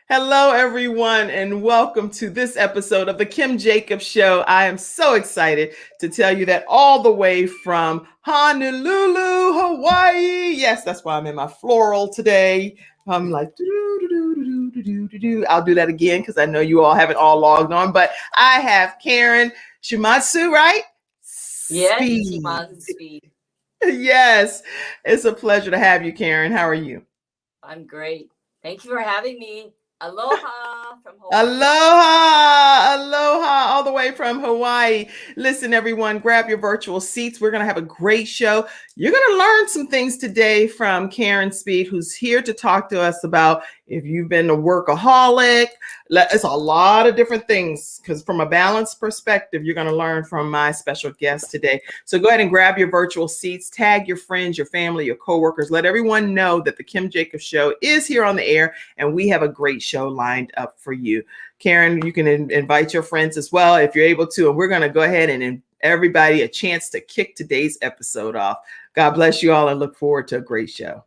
Hello, everyone, and welcome to this episode of the Kim Jacobs Show. I am so excited to tell you that all the way from Honolulu, Hawaii. Yes, that's why I'm in my floral today. I'm like, do. I'll do that again because I know you all haven't all logged on, but I have Karen Shimazu, right? Yes, Speed. Shimazu Speed. Yes, it's a pleasure to have you, Karen. How are you? I'm great. Thank you for having me. Aloha from Hawaii. Aloha, aloha, all the way from Hawaii. Listen, everyone, grab your virtual seats. We're going to have a great show. You're going to learn some things today from Karen Speed, who's here to talk to us about if you've been a workaholic. It's a lot of different things because from a balanced perspective, you're going to learn from my special guest today. So go ahead and grab your virtual seats, tag your friends, your family, your coworkers. Let everyone know that the Kim Jacobs Show is here on the air and we have a great show lined up for you. Karen, you can invite your friends as well if you're able to. And we're going to go ahead and everybody a chance to kick today's episode off. God bless you all and look forward to a great show.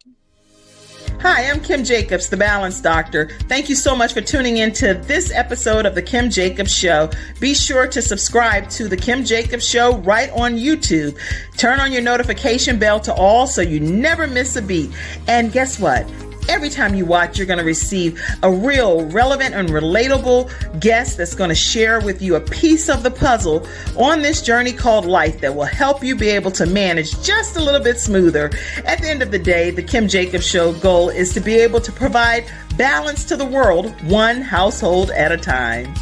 Hi, I'm Kim Jacobs, the Balance Doctor. Thank you so much for tuning in to this episode of the Kim Jacobs Show. Be sure to subscribe to the Kim Jacobs Show right on YouTube. Turn on your notification bell to all so you never miss a beat. And guess what? Every time you watch, you're going to receive a real relevant and relatable guest that's going to share with you a piece of the puzzle on this journey called life that will help you be able to manage just a little bit smoother. At the end of the day, the Kim Jacobs Show goal is to be able to provide balance to the world, one household at a time.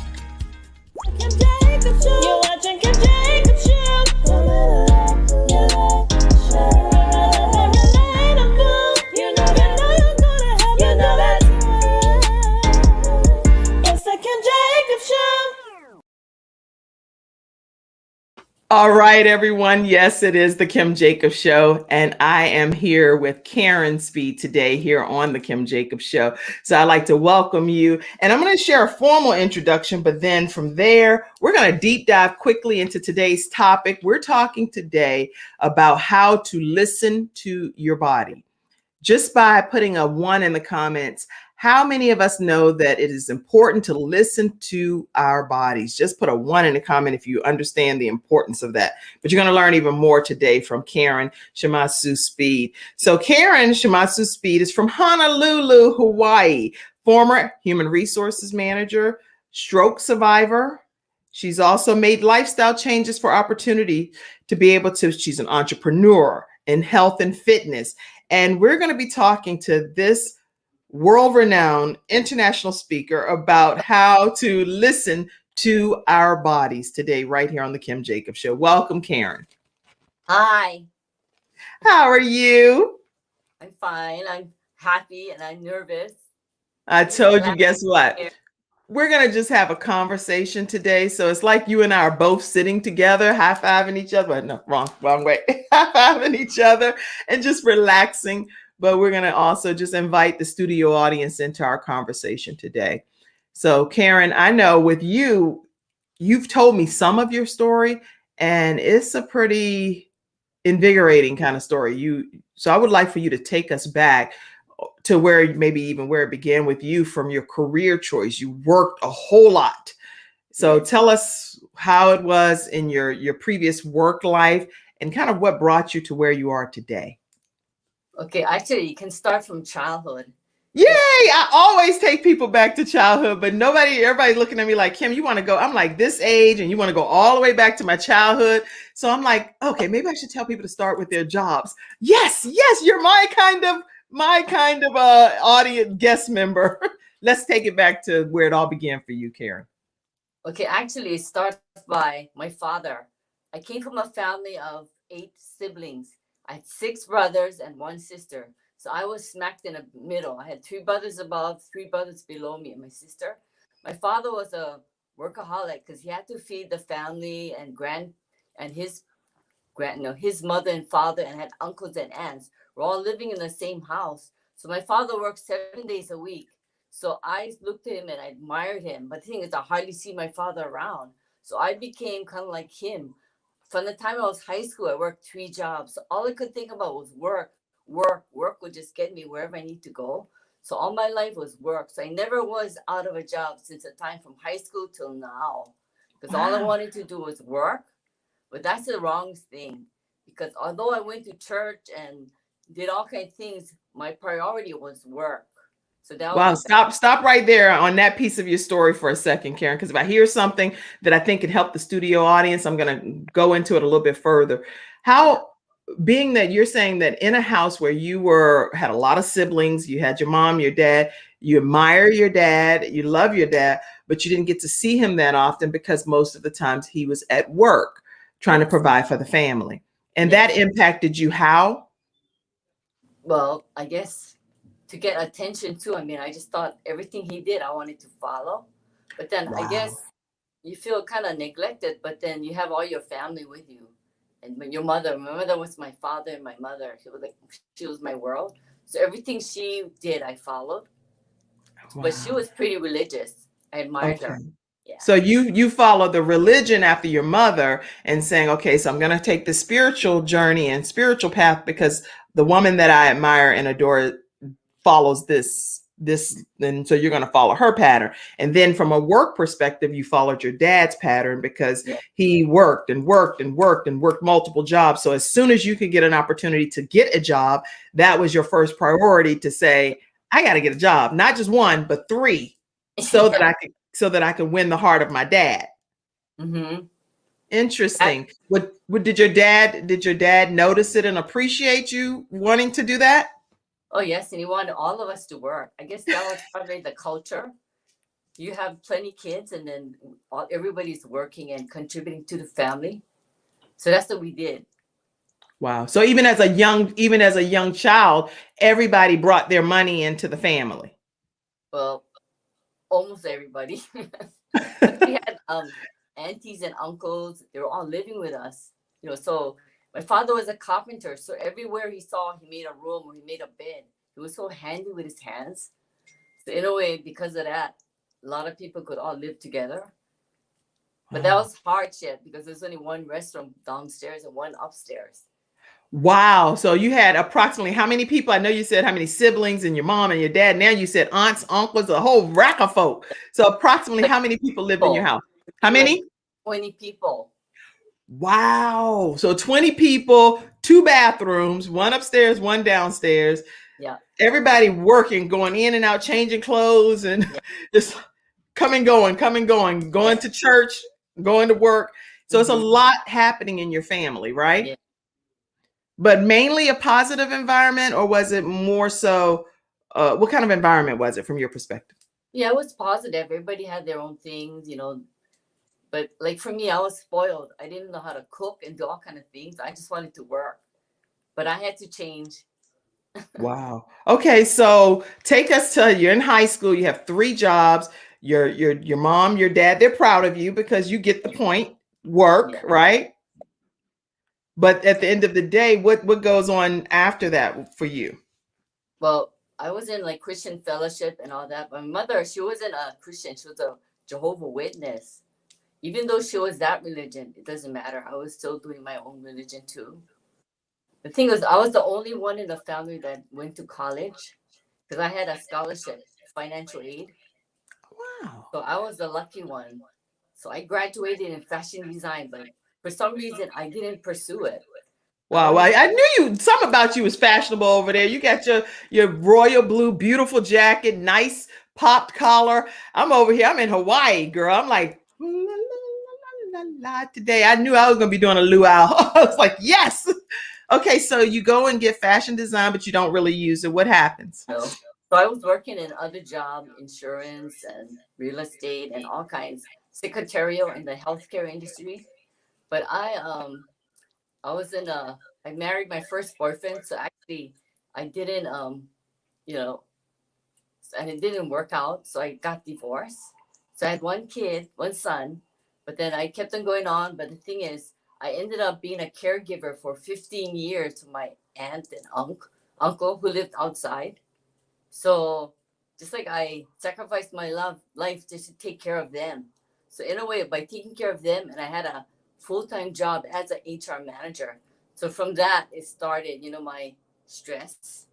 Kim Jacobs Show. You're watching Kim Jacobs Show. All right, everyone. Yes, it is the Kim Jacobs Show. And I am here with Karen Speed today here on the Kim Jacobs Show. So I'd like to welcome you. And I'm going to share a formal introduction, but then from there, we're going to deep dive quickly into today's topic. We're talking today about how to listen to your body. Just by putting a 1 in the comments, how many of us know that it is important to listen to our bodies? Just put a 1 in the comment if you understand the importance of that. But you're going to learn even more today from Karen Shimazu Speed. So Karen Shimazu Speed is from Honolulu, Hawaii, former human resources manager, stroke survivor. She's also made lifestyle changes for opportunity to be able to, she's an entrepreneur in health and fitness. And we're going to be talking to this world-renowned international speaker about how to listen to our bodies today, right here on the Kim Jacobs Show. Welcome, Karen. Hi. How are you? I'm fine. I'm happy and I'm nervous. I told you, guess what? We're going to just have a conversation today. So it's like you and I are both sitting together, high-fiving each other. No, wrong way. High-fiving each other and just relaxing. But we're going to also just invite the studio audience into our conversation today. So Karen, I know with you, you've told me some of your story and it's a pretty invigorating kind of story. So I would like for you to take us back to where maybe even where it began with you from your career choice. You worked a whole lot. So tell us how it was in your previous work life and kind of what brought you to where you are today. Okay, actually, you can start from childhood. Yay! I always take people back to childhood, but everybody's looking at me like, Kim, you want to go? I'm like this age and you want to go all the way back to my childhood. So I'm like, okay, maybe I should tell people to start with their jobs. Yes, you're my kind of audience guest member. Let's take it back to where it all began for you, Karen. Okay, actually, it starts by my father. I came from a family of 8 siblings. I had 6 brothers and 1 sister. So I was smacked in the middle. I had 3 brothers above, 3 brothers below me, and my sister. My father was a workaholic because he had to feed the family and his mother and father, and had uncles and aunts. We're all living in the same house. So my father worked 7 days a week. So I looked at him and I admired him. But the thing is, I hardly see my father around. So I became kind of like him. From the time I was high school, I worked 3 jobs. So all I could think about was work. Work would just get me wherever I need to go. So all my life was work. So I never was out of a job since the time from high school till now. Because all I Wow. wanted to do was work. But that's the wrong thing. Because although I went to church and did all kinds of things, my priority was work. So that was Wow, the bad. stop right there on that piece of your story for a second, Karen, because if I hear something that I think can help the studio audience, I'm going to go into it a little bit further. Yeah. How, being that you're saying that in a house where you were had a lot of siblings, you had your mom, your dad, you admire your dad, you love your dad, but you didn't get to see him that often because most of the times he was at work trying to Yes. provide for the family. And that Yes. impacted you how? Well, I guess to get attention too. I mean, I just thought everything he did, I wanted to follow. But then I Wow. guess you feel kind of neglected, but then you have all your family with you. And when your mother, my mother was my father and my mother. She was my world. So everything she did, I followed. But she Wow. was pretty religious. I admired Okay. her. Yeah. So you follow the religion after your mother and saying, okay, so I'm going to take the spiritual journey and spiritual path because the woman that I admire and adore follows this, and so you're going to follow her pattern. And then from a work perspective, you followed your dad's pattern because Yeah. he worked and worked and worked and worked multiple jobs. So as soon as you could get an opportunity to get a job, that was your first priority to say, I got to get a job, not just one, but three, Yeah. so that I could win the heart of my dad. Mm-hmm. Interesting. What did your dad notice it and appreciate you wanting to do that? Oh, yes. And he wanted all of us to work. I guess that was probably the culture. You have plenty kids, and then everybody's working and contributing to the family. So that's what we did. Wow. So even as a young child, everybody brought their money into the family. Well, almost everybody. But we had aunties and uncles. They were all living with us. So my father was a carpenter. So everywhere he saw, he made a room or he made a bed. He was so handy with his hands. So in a way, because of that, a lot of people could all live together. But that Wow. was hardship because there's only one restroom downstairs and one upstairs. Wow. So you had approximately how many people? I know you said how many siblings and your mom and your dad. Now you said aunts, uncles, a whole rack of folk. So approximately Like how many people lived in your people, house? How like many? 20 people. Wow. So 20 people, two bathrooms, one upstairs, one downstairs. Yeah. Everybody working, going in and out, changing clothes and Yeah. just coming, going Yeah. to church, going to work. So it's a Mm-hmm. lot happening in your family, right? Yeah. But mainly a positive environment, or was it more so? What kind of environment was it from your perspective? Yeah, it was positive. Everybody had their own things. But like for me, I was spoiled. I didn't know how to cook and do all kind of things. I just wanted to work. But I had to change. Wow. Okay, so take us to you're in high school. You have three jobs. Your mom, your dad, they're proud of you because you get the point. Work, Yeah. right? But at the end of the day, what goes on after that for you? Well, I was in like Christian fellowship and all that. But my mother, she wasn't a Christian. She was a Jehovah Witness. Even though she was that religion, it doesn't matter. I was still doing my own religion too. The thing was, I was the only one in the family that went to college because I had a scholarship, financial aid. Wow. So I was the lucky one. So I graduated in fashion design, but for some reason I didn't pursue it. I Wow, well, always, I knew you. Something about you was fashionable over there. You got your royal blue, beautiful jacket, nice popped collar. I'm over here. I'm in Hawaii, girl. I'm like la, la, la, la, la, today. I knew I was gonna be doing a luau. I was like, yes. Okay, so you go and get fashion design, but you don't really use it. What happens? so I was working in other job, insurance and real estate and all kinds, secretarial in the healthcare industry. But I was in a I married my first boyfriend, so actually I didn't you know and it didn't work out, so I got divorced. So I had one kid, one son, but then I kept on going on. But the thing is, I ended up being a caregiver for 15 years to my aunt and uncle who lived outside. So just like I sacrificed my life just to take care of them. So in a way, by taking care of them, and I had a full-time job as an HR manager. So from that, it started, my stress.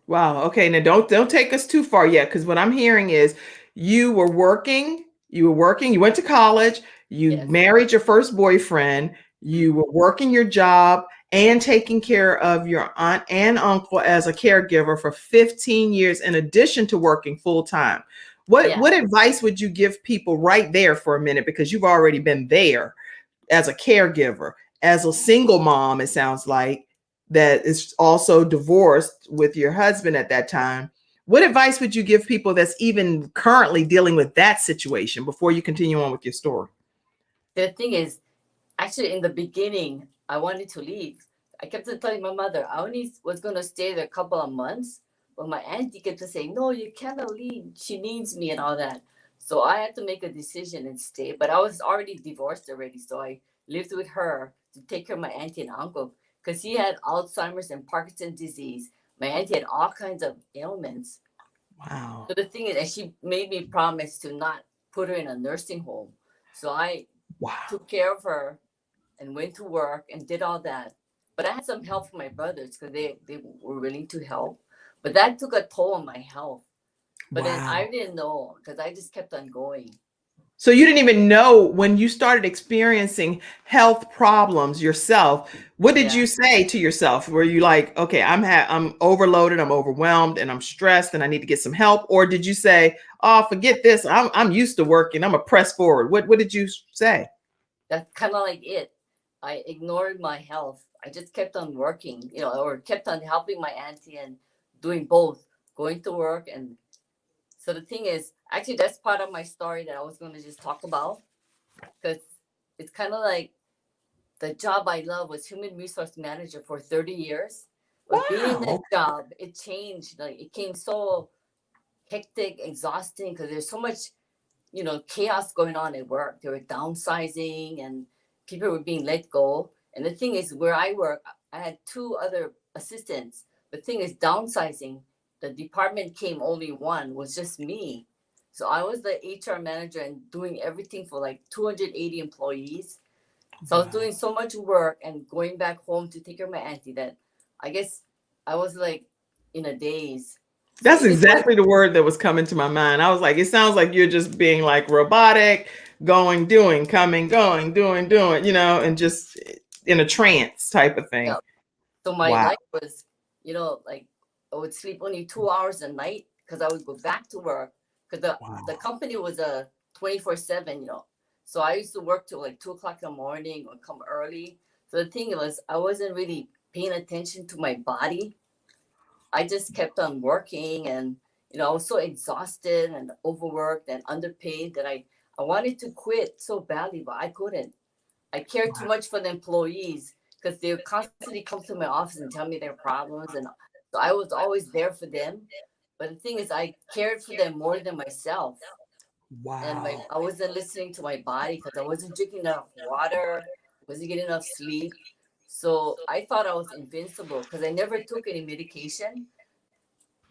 Wow. Okay. Now don't take us too far yet, because what I'm hearing is you were working, you went to college, you Yes. married your first boyfriend, you Mhm. were working your job and taking care of your aunt and uncle as a caregiver for 15 years in addition to working full time. What Yeah. what advice would you give people right there for a minute, because you've already been there as a caregiver, as a single mom, it sounds like, that is also divorced with your husband at that time. What advice would you give people that's even currently dealing with that situation before you continue on with your story? The thing is, actually, in the beginning, I wanted to leave. I kept on telling my mother I only was going to stay there a couple of months. But my auntie kept on saying, no, you cannot leave. She needs me and all that. So I had to make a decision and stay. But I was already divorced already. So I lived with her to take care of my auntie and uncle because he had Alzheimer's and Parkinson's disease. My auntie had all kinds of ailments. Wow. So the thing is, and she made me promise to not put her in a nursing home. So I Wow. took care of her and went to work and did all that. But I had some help from my brothers because they were willing to help. But that took a toll on my health. But then Wow. I didn't know because I just kept on going. So you didn't even know when you started experiencing health problems yourself. What did Yeah. you say to yourself? Were you like, okay, I'm overloaded, I'm overwhelmed, and I'm stressed, and I need to get some help? Or did you say, oh, forget this, I'm used to working, I'm gonna press forward? What did you say? That's kind of like it. I ignored my health. I just kept on working, or kept on helping my auntie and doing both, going to work. And so the thing is, actually, that's part of my story that I was going to just talk about because it's kind of like the job I love was human resource manager for 30 years. But being in that Wow. job, it changed. Like it came so hectic, exhausting because there's so much, chaos going on at work. They were downsizing and people were being let go. And the thing is, where I work, I had two other assistants. The thing is, downsizing, the department came only one, was just me. So I was the HR manager and doing everything for like 280 employees. So I was Wow. doing so much work and going back home to take care of my auntie that I guess I was like in a daze. So That's even going, exactly the word that was coming to my mind. I was like, it sounds like you're just being like robotic, going, doing, coming, going, doing, and just in a trance type of thing. yeah. So my Wow. life was, like I would sleep only 2 hours a night because I would go back to work because the Wow. company was a 24/7. So I used to work till like 2 o'clock in the morning or come early. So the thing was, I wasn't really paying attention to my body. I just kept on working and I was so exhausted and overworked and underpaid that I wanted to quit so badly, but I couldn't. I cared too Wow. much for the employees because they would constantly come to my office and tell me their problems, and so I was always there for them. But the thing is, I cared for them more than myself, and Wow. I wasn't listening to my body because I wasn't drinking enough water, wasn't getting enough sleep. So I thought I was invincible because I never took any medication.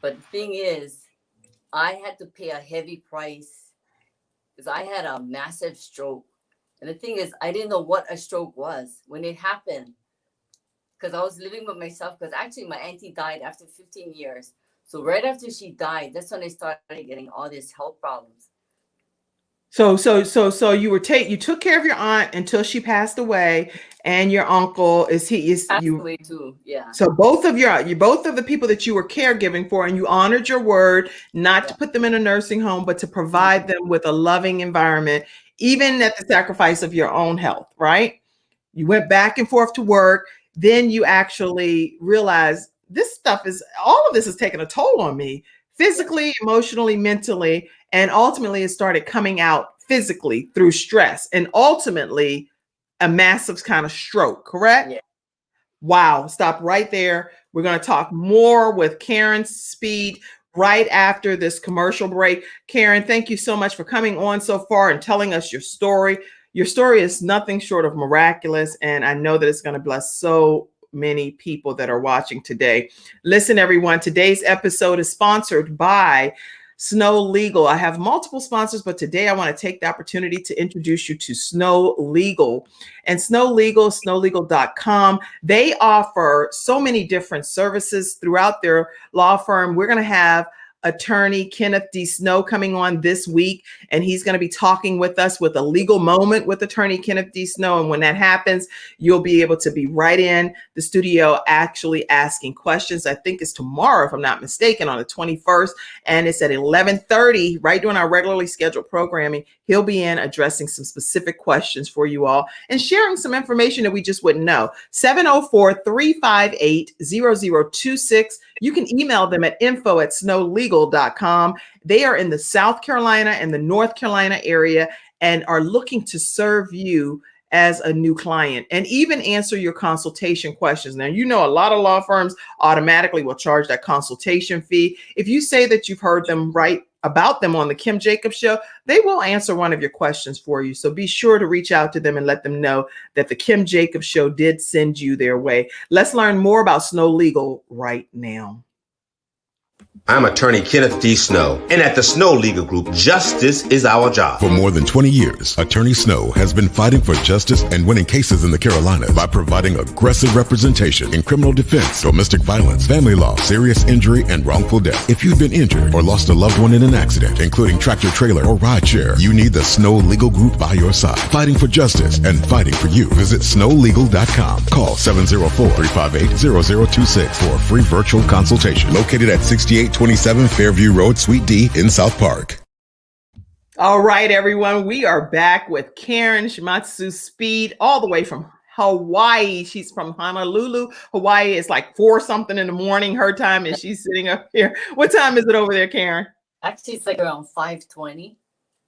But the thing is, I had to pay a heavy price because I had a massive stroke. And the thing is, I didn't know what a stroke was when it happened because I was living with myself. Because actually, my auntie died after 15 years. So right after she died, that's when I started getting all these health problems. So you took care of your aunt until she passed away, and your uncle is Passed you. away too. Yeah. So both of the people that you were caregiving for, and you honored your word not to Yeah. put them in a nursing home, but to Mhm. provide them with a loving environment, even at the sacrifice of your own health, right? You went back and forth to work. Then you actually realized all of this is taking a toll on me Yeah. physically, emotionally, mentally. And ultimately, it started coming out physically through stress and ultimately a massive kind of stroke, correct? Yeah. Wow, stop right there. We're going to talk more with Karen Speed right after this commercial break. Karen, thank you so much for coming on so far and telling us your story. Your story is nothing short of miraculous, and I know that it's going to bless so many people that are watching today. Listen, everyone, today's episode is sponsored by Snow Legal. I have multiple sponsors, but today I want to take the opportunity to introduce you to Snow Legal. And Snow Legal, snowlegal.com. They offer so many different services throughout their law firm. We're going to have attorney Kenneth D. Snow coming on this week, and he's going to be talking with us with a legal moment with attorney Kenneth D. Snow. And when that happens, you'll be able to be right in the studio actually asking questions. I think it's tomorrow, if I'm not mistaken, on the 21st, and it's at 11:30, right during our regularly scheduled programming. He'll be in addressing some specific questions for you all and sharing some information that we just wouldn't know. 704-358-0026. You can email them at info@snowlegal.com. They are in the South Carolina and the North Carolina area and are looking to serve you as a new client and even answer your consultation questions. Now, you know, a lot of law firms automatically will charge that consultation fee. If you say that you've heard them write about them on the Kim Jacobs Show, they will answer one of your questions for you. So be sure to reach out to them and let them know that the Kim Jacobs Show did send you their way. Let's learn more about Snow Legal right now. I'm attorney Kenneth D. Snow, and at the Snow Legal Group, justice is our job. For more than 20 years, Attorney Snow has been fighting for justice and winning cases in the Carolinas by providing aggressive representation in criminal defense, domestic violence, family law, serious injury, and wrongful death. If you've been injured or lost a loved one in an accident, including tractor trailer or rideshare, you need the Snow Legal Group by your side, fighting for justice and fighting for you. Visit snowlegal.com. Call 704-358-0026 for a free virtual consultation. Located at 6827 Fairview Road, Suite D in South Park. All right, everyone. We are back with Karen Shimazu Speed, all the way from Hawaii. She's from Honolulu, Hawaii. It's like 4 something in the morning her time, and she's sitting up here. What time is it over there, Karen? Actually, it's like around 5:20.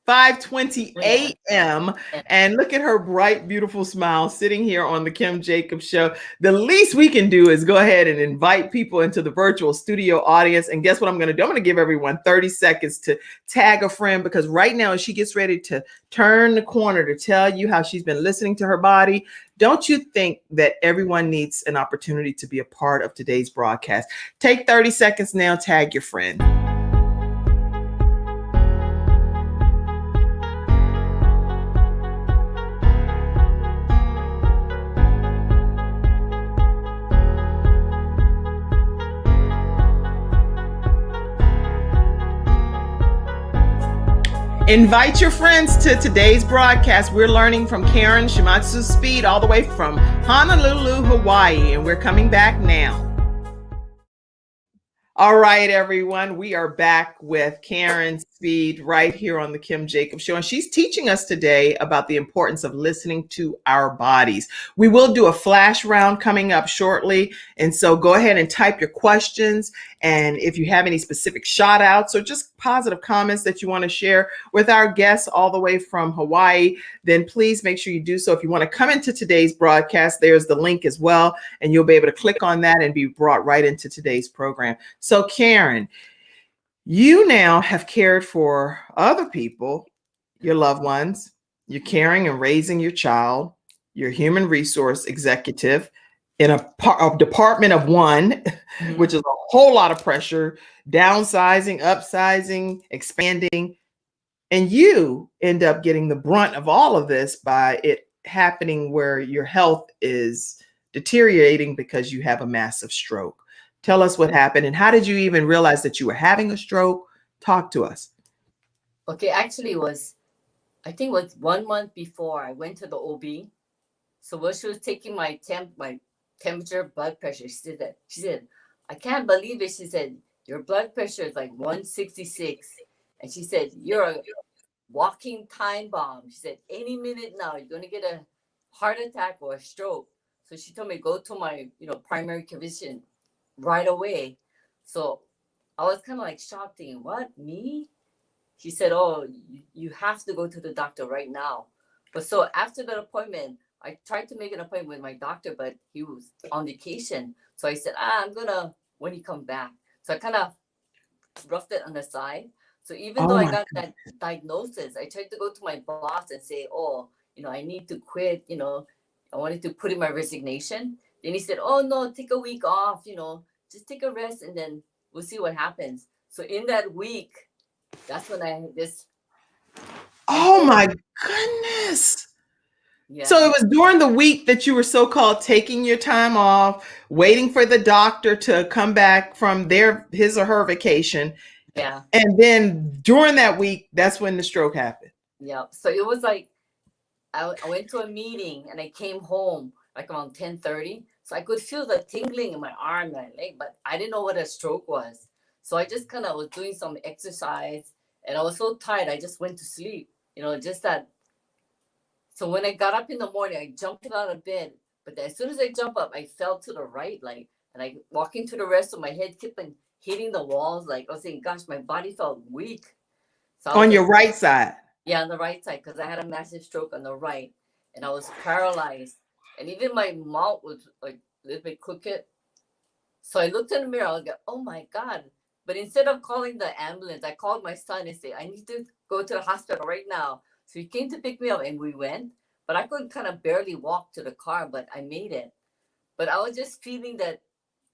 5:20 a.m. And look at her bright, beautiful smile sitting here on the Kim Jacobs Show. The least we can do is go ahead and invite people into the virtual studio audience. And guess what I'm going to do? I'm going to give everyone 30 seconds to tag a friend, because right now, as she gets ready to turn the corner to tell you how she's been listening to her body, don't you think that everyone needs an opportunity to be a part of today's broadcast? Take 30 seconds now, tag your friend. Invite your friends to today's broadcast. We're learning from Karen Shimazu Speed, all the way from Honolulu, Hawaii, and we're coming back now. All right, everyone, we are back with Karen Speed right here on the Kim Jacobs Show, and she's teaching us today about the importance of listening to our bodies. We will do a flash round coming up shortly, and so go ahead and type your questions, and if you have any specific shout outs or just positive comments that you want to share with our guests all the way from Hawaii, then please make sure you do so. If you want to come into today's broadcast, there's the link as well, and you'll be able to click on that and be brought right into today's program. So Karen, you now have cared for other people, your loved ones. You're caring and raising your child. You're a human resource executive in a department of one, which is a whole lot of pressure, downsizing, upsizing, expanding. And you end up getting the brunt of all of this by it happening where your health is deteriorating because you have a massive stroke. Tell us what happened, and how did you even realize that you were having a stroke? Talk to us. Okay, actually I think it was 1 month before I went to the OB. So when she was taking my temperature, blood pressure, she said, I can't believe it. She said, your blood pressure is like 166. And she said, you're a walking time bomb. She said, any minute now, you're going to get a heart attack or a stroke. So she told me, go to my, primary care physician right away. So I was kind of like shocked, thinking, what, me? She said, oh, you have to go to the doctor right now. But so after that appointment, I tried to make an appointment with my doctor, but he was on vacation. So I said, I'm gonna, when he comes back. So I kind of roughed it on the side. So even though I got that diagnosis, I tried to go to my boss and say, I need to quit, I wanted to put in my resignation. Then he said, oh, no, take a week off, just take a rest and then we'll see what happens. So in that week, That's when I had this. Oh my goodness. So Yeah, it was during the week that you were so-called taking your time off, waiting for the doctor to come back from his or her vacation. yeah, And then during that week, that's when the stroke happened. yeah. So it was like I went to a meeting and I came home like around 10:30. So I could feel the tingling in my arm and my leg, but I didn't know what a stroke was. So I just kind of was doing some exercise and I was so tired, I just went to sleep. Just that. So when I got up in the morning, I jumped out of bed. But as soon as I jumped up, I fell to the right, like, and I walking to the rest of my head kept on hitting the walls. Like I was saying, gosh, my body felt weak. So I was On like, your right side. yeah, on the right side, because I had a massive stroke on the right, and I was paralyzed, and even my mouth was like a little bit crooked. So I looked in the mirror. I was like, oh my god! But instead of calling the ambulance, I called my son and said, I need to go to the hospital right now. So he came to pick me up, and we went. But I could kind of barely walk to the car, but I made it. But I was just feeling that,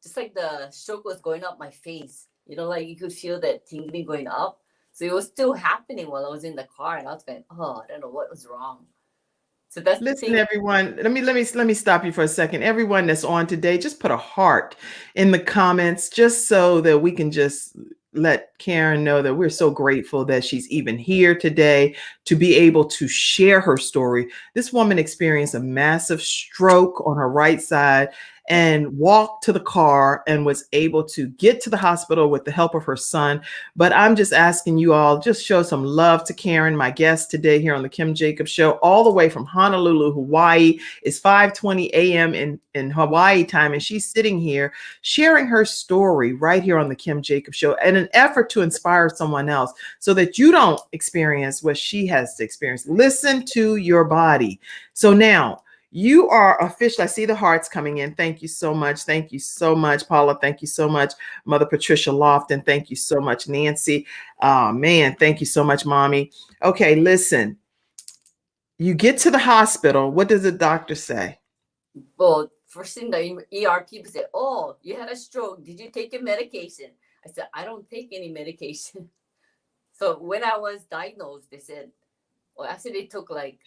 just like the stroke was going up my face. Like you could feel that tingling going up. So it was still happening while I was in the car, and I was going, "Oh, I don't know what was wrong." So that's the Listen, thing. everyone. Let me stop you for a second. Everyone that's on today, just put a heart in the comments, just so that we can just let Karen know that we're so grateful that she's even here today to be able to share her story. This woman experienced a massive stroke on her right side and walked to the car and was able to get to the hospital with the help of her son. But I'm just asking you all, just show some love to Karen, my guest today here on the Kim Jacobs Show, all the way from Honolulu, Hawaii. It's 5:20 a.m. in Hawaii time, and she's sitting here sharing her story right here on the Kim Jacobs Show in an effort to inspire someone else so that you don't experience what she has to experience. Listen to your body. So now, you are official. I see the hearts coming in. Thank you so much. Thank you so much, Paula. Thank you so much, Mother Patricia Lofton. Thank you so much, Nancy. Man, thank you so much, Mommy. Okay, listen. You get to the hospital. What does the doctor say? Well, first thing the ER people said, "Oh, you had a stroke. Did you take your medication?" I said, "I don't take any medication." So when I was diagnosed, they said, well, after they took like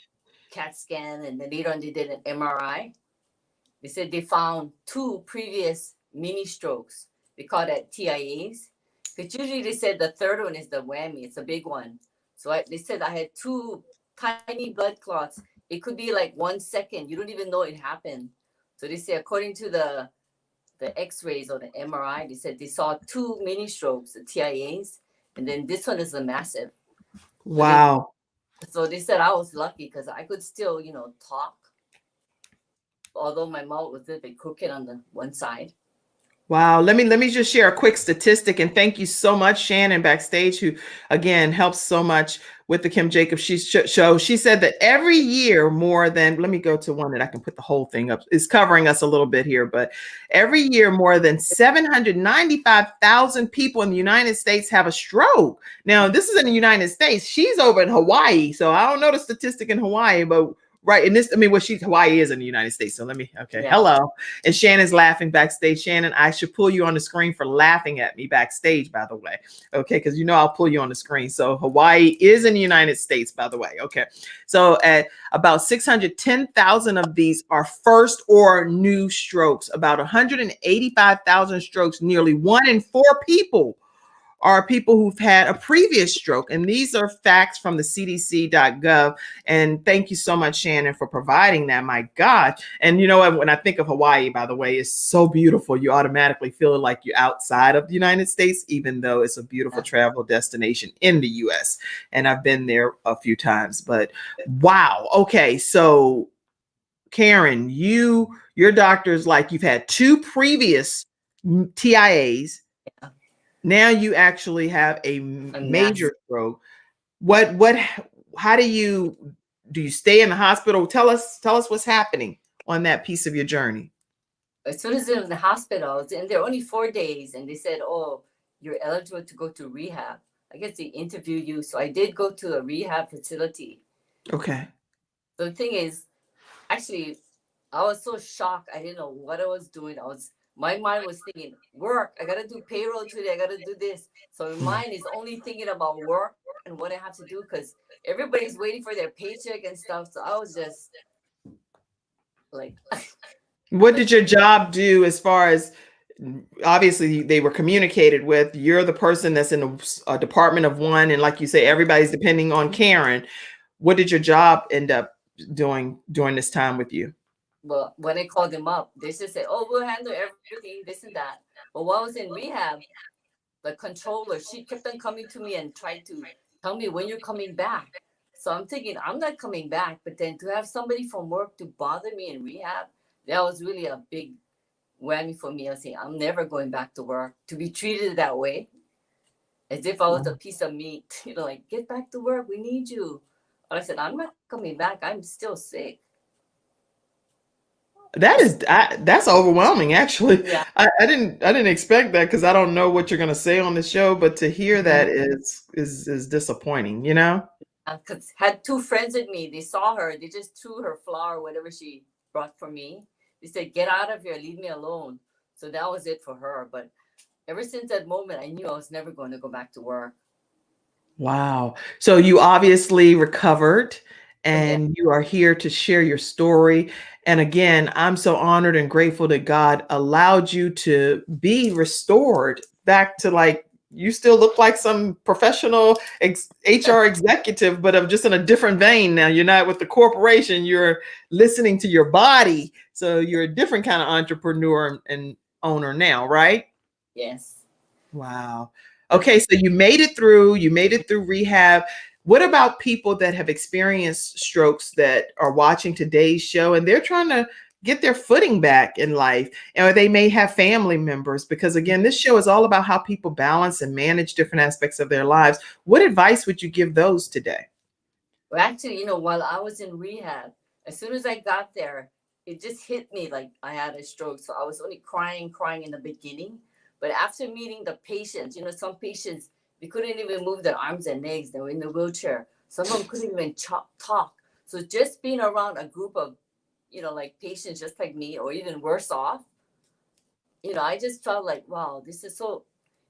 CAT scan and then later on they did an MRI. They said they found 2 previous mini strokes. They call that TIAs. Because usually they said the third one is the whammy. It's a big one. So they said I had 2 tiny blood clots. It could be like 1 second. You don't even know it happened. So they say according to the X-rays or the MRI, they said they saw 2 mini strokes, the TIAs, and then this one is a massive. Wow. So they said I was lucky because I could still, talk, although my mouth was a little bit crooked on the one side. Wow. Let me just share a quick statistic, and thank you so much, Shannon backstage, who again helps so much with the Kim Jacobs show. She said that every year more than, let me go to one that I can put the whole thing up. It's covering us a little bit here, but every year more than 795,000 people in the United States have a stroke. Now, this is in the United States. She's over in Hawaii, so I don't know the statistic in Hawaii, but right. And this, Hawaii is in the United States. So okay. Yeah. Hello. And Shannon's laughing backstage. Shannon, I should pull you on the screen for laughing at me backstage, by the way. Okay. Because I'll pull you on the screen. So Hawaii is in the United States, by the way. Okay. So at about 610,000 of these are first or new strokes. About 185,000 strokes, nearly 1 in 4 people are people who've had a previous stroke. And these are facts from the cdc.gov. And thank you so much, Shannon, for providing that. My God. And you know what? When I think of Hawaii, by the way, it's so beautiful. You automatically feel like you're outside of the United States, even though it's a beautiful travel destination in the US. And I've been there a few times, but wow. Okay. So Karen, your doctor's like, you've had 2 previous TIAs. Yeah. Now you actually have a major stroke. How do you stay in the hospital? Tell us what's happening on that piece of your journey. As soon as I was in the hospital, I was in there only 4 days, and they said, "Oh, you're eligible to go to rehab." I guess they interview you. So I did go to a rehab facility. Okay. So the thing is, actually, I was so shocked. I didn't know what I was doing. I was my mind was thinking, work, I gotta do payroll today, I gotta do this. So my mind is only thinking about work and what I have to do because everybody's waiting for their paycheck and stuff. So I was just like, What did your job do as far as, obviously they were communicated with? You're the person that's in a department of one, and like you say, everybody's depending on Karen. What did your job end up doing during this time with you? well, when I called them up, they just said, oh, we'll handle everything, this and that. But while I was in rehab, the controller, she kept on coming to me and tried to tell me when you're coming back. So I'm thinking, I'm not coming back. But then to have somebody from work to bother me in rehab, that was really a big whammy for me. I was saying, I'm never going back to work. To be treated that way, as if I was a piece of meat, like, get back to work, we need you. But I said, I'm not coming back. I'm still sick. That's overwhelming, actually. Yeah. I didn't expect that, because I don't know what you're going to say on the show, but to hear that is disappointing, you know? Because had two friends with me, they saw her, they just threw her flower, whatever she brought for me. They said, get out of here, leave me alone. So that was it for her. But ever since that moment, I knew I was never going to go back to work. Wow. So you obviously recovered, Yeah. and you are here to share your story. And again, I'm so honored and grateful that God allowed you to be restored back to, like, you still look like some professional HR executive, but of just in a different vein now. You're not with the corporation, you're listening to your body. So you're a different kind of entrepreneur and owner now, right? Yes. Wow. Okay, so you made it through rehab. What about people that have experienced strokes that are watching today's show and they're trying to get their footing back in life, or they may have family members? Because again, this show is all about how people balance and manage different aspects of their lives. What advice would you give those today? Well, actually, while I was in rehab, as soon as I got there, it just hit me like I had a stroke. So I was only crying in the beginning. But after meeting the patients, some patients, they couldn't even move their arms and legs. They were in the wheelchair. Some of them couldn't even talk. So just being around a group of, like patients just like me, or even worse off, I just felt like, wow, this is so,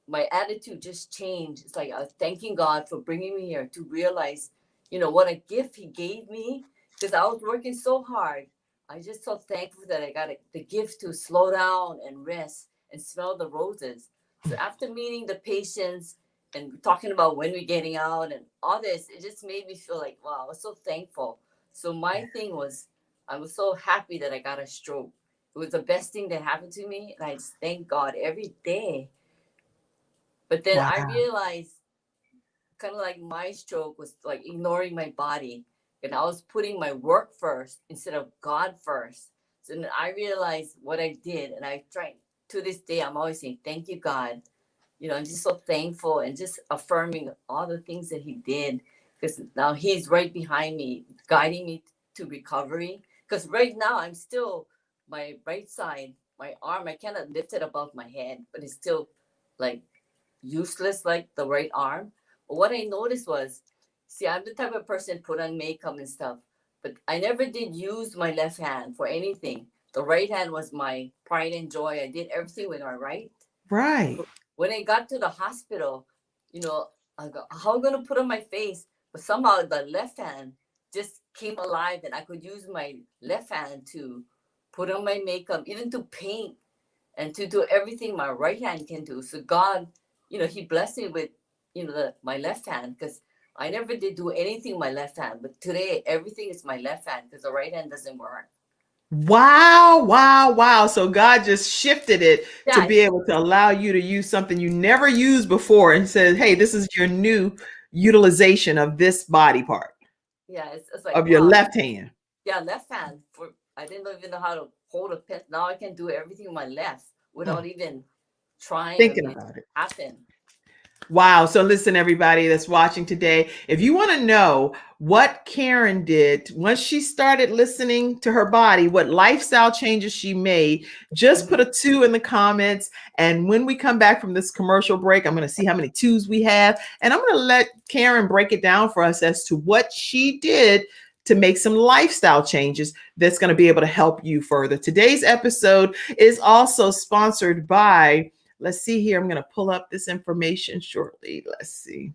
my attitude just changed. It's like I was thanking God for bringing me here to realize, what a gift he gave me, because I was working so hard. I just so thankful that I got the gift to slow down and rest and smell the roses. So after meeting the patients and talking about when we're getting out and all this, it just made me feel like, wow, I was so thankful. So my thing was, I was so happy that I got a stroke. It was the best thing that happened to me. And I just thank God every day. But then I Wow. realized, kind of like my stroke was like ignoring my body. And I was putting my work first instead of God first. So then I realized what I did. And I tried, to this day, I'm always saying, thank you, God. I'm just so thankful and just affirming all the things that he did. Because now he's right behind me, guiding me to recovery. Because right now I'm still, my right side, my arm, I cannot lift it above my head, but it's still like useless, like the right arm. But what I noticed was, see, I'm the type of person put on makeup and stuff, but I never did use my left hand for anything. The right hand was my pride and joy. I did everything with my right. Right. When I got to the hospital, I go, how am I going to put on my face? But somehow the left hand just came alive, and I could use my left hand to put on my makeup, even to paint and to do everything my right hand can do. So God, he blessed me with, my left hand, because I never did do anything with my left hand. But today, everything is my left hand because the right hand doesn't work. Wow, wow, wow. So God just shifted it to Yeah, be able to allow you to use something you never used before, and said, hey, this is your new utilization of this body part yeah, it's like, of your wow. left hand. Yeah, left hand. I didn't even know how to hold a pen. Now I can do everything with my left without even trying. I Thinking mean, it about it. happened. Wow. So listen, everybody that's watching today, if you want to know what Karen did once she started listening to her body, what lifestyle changes she made, just put a 2 in the comments. And when we come back from this commercial break, I'm going to see how many 2s we have. And I'm going to let Karen break it down for us as to what she did to make some lifestyle changes that's going to be able to help you further. Today's episode is also sponsored by, let's see here, I'm going to pull up this information shortly. Let's see.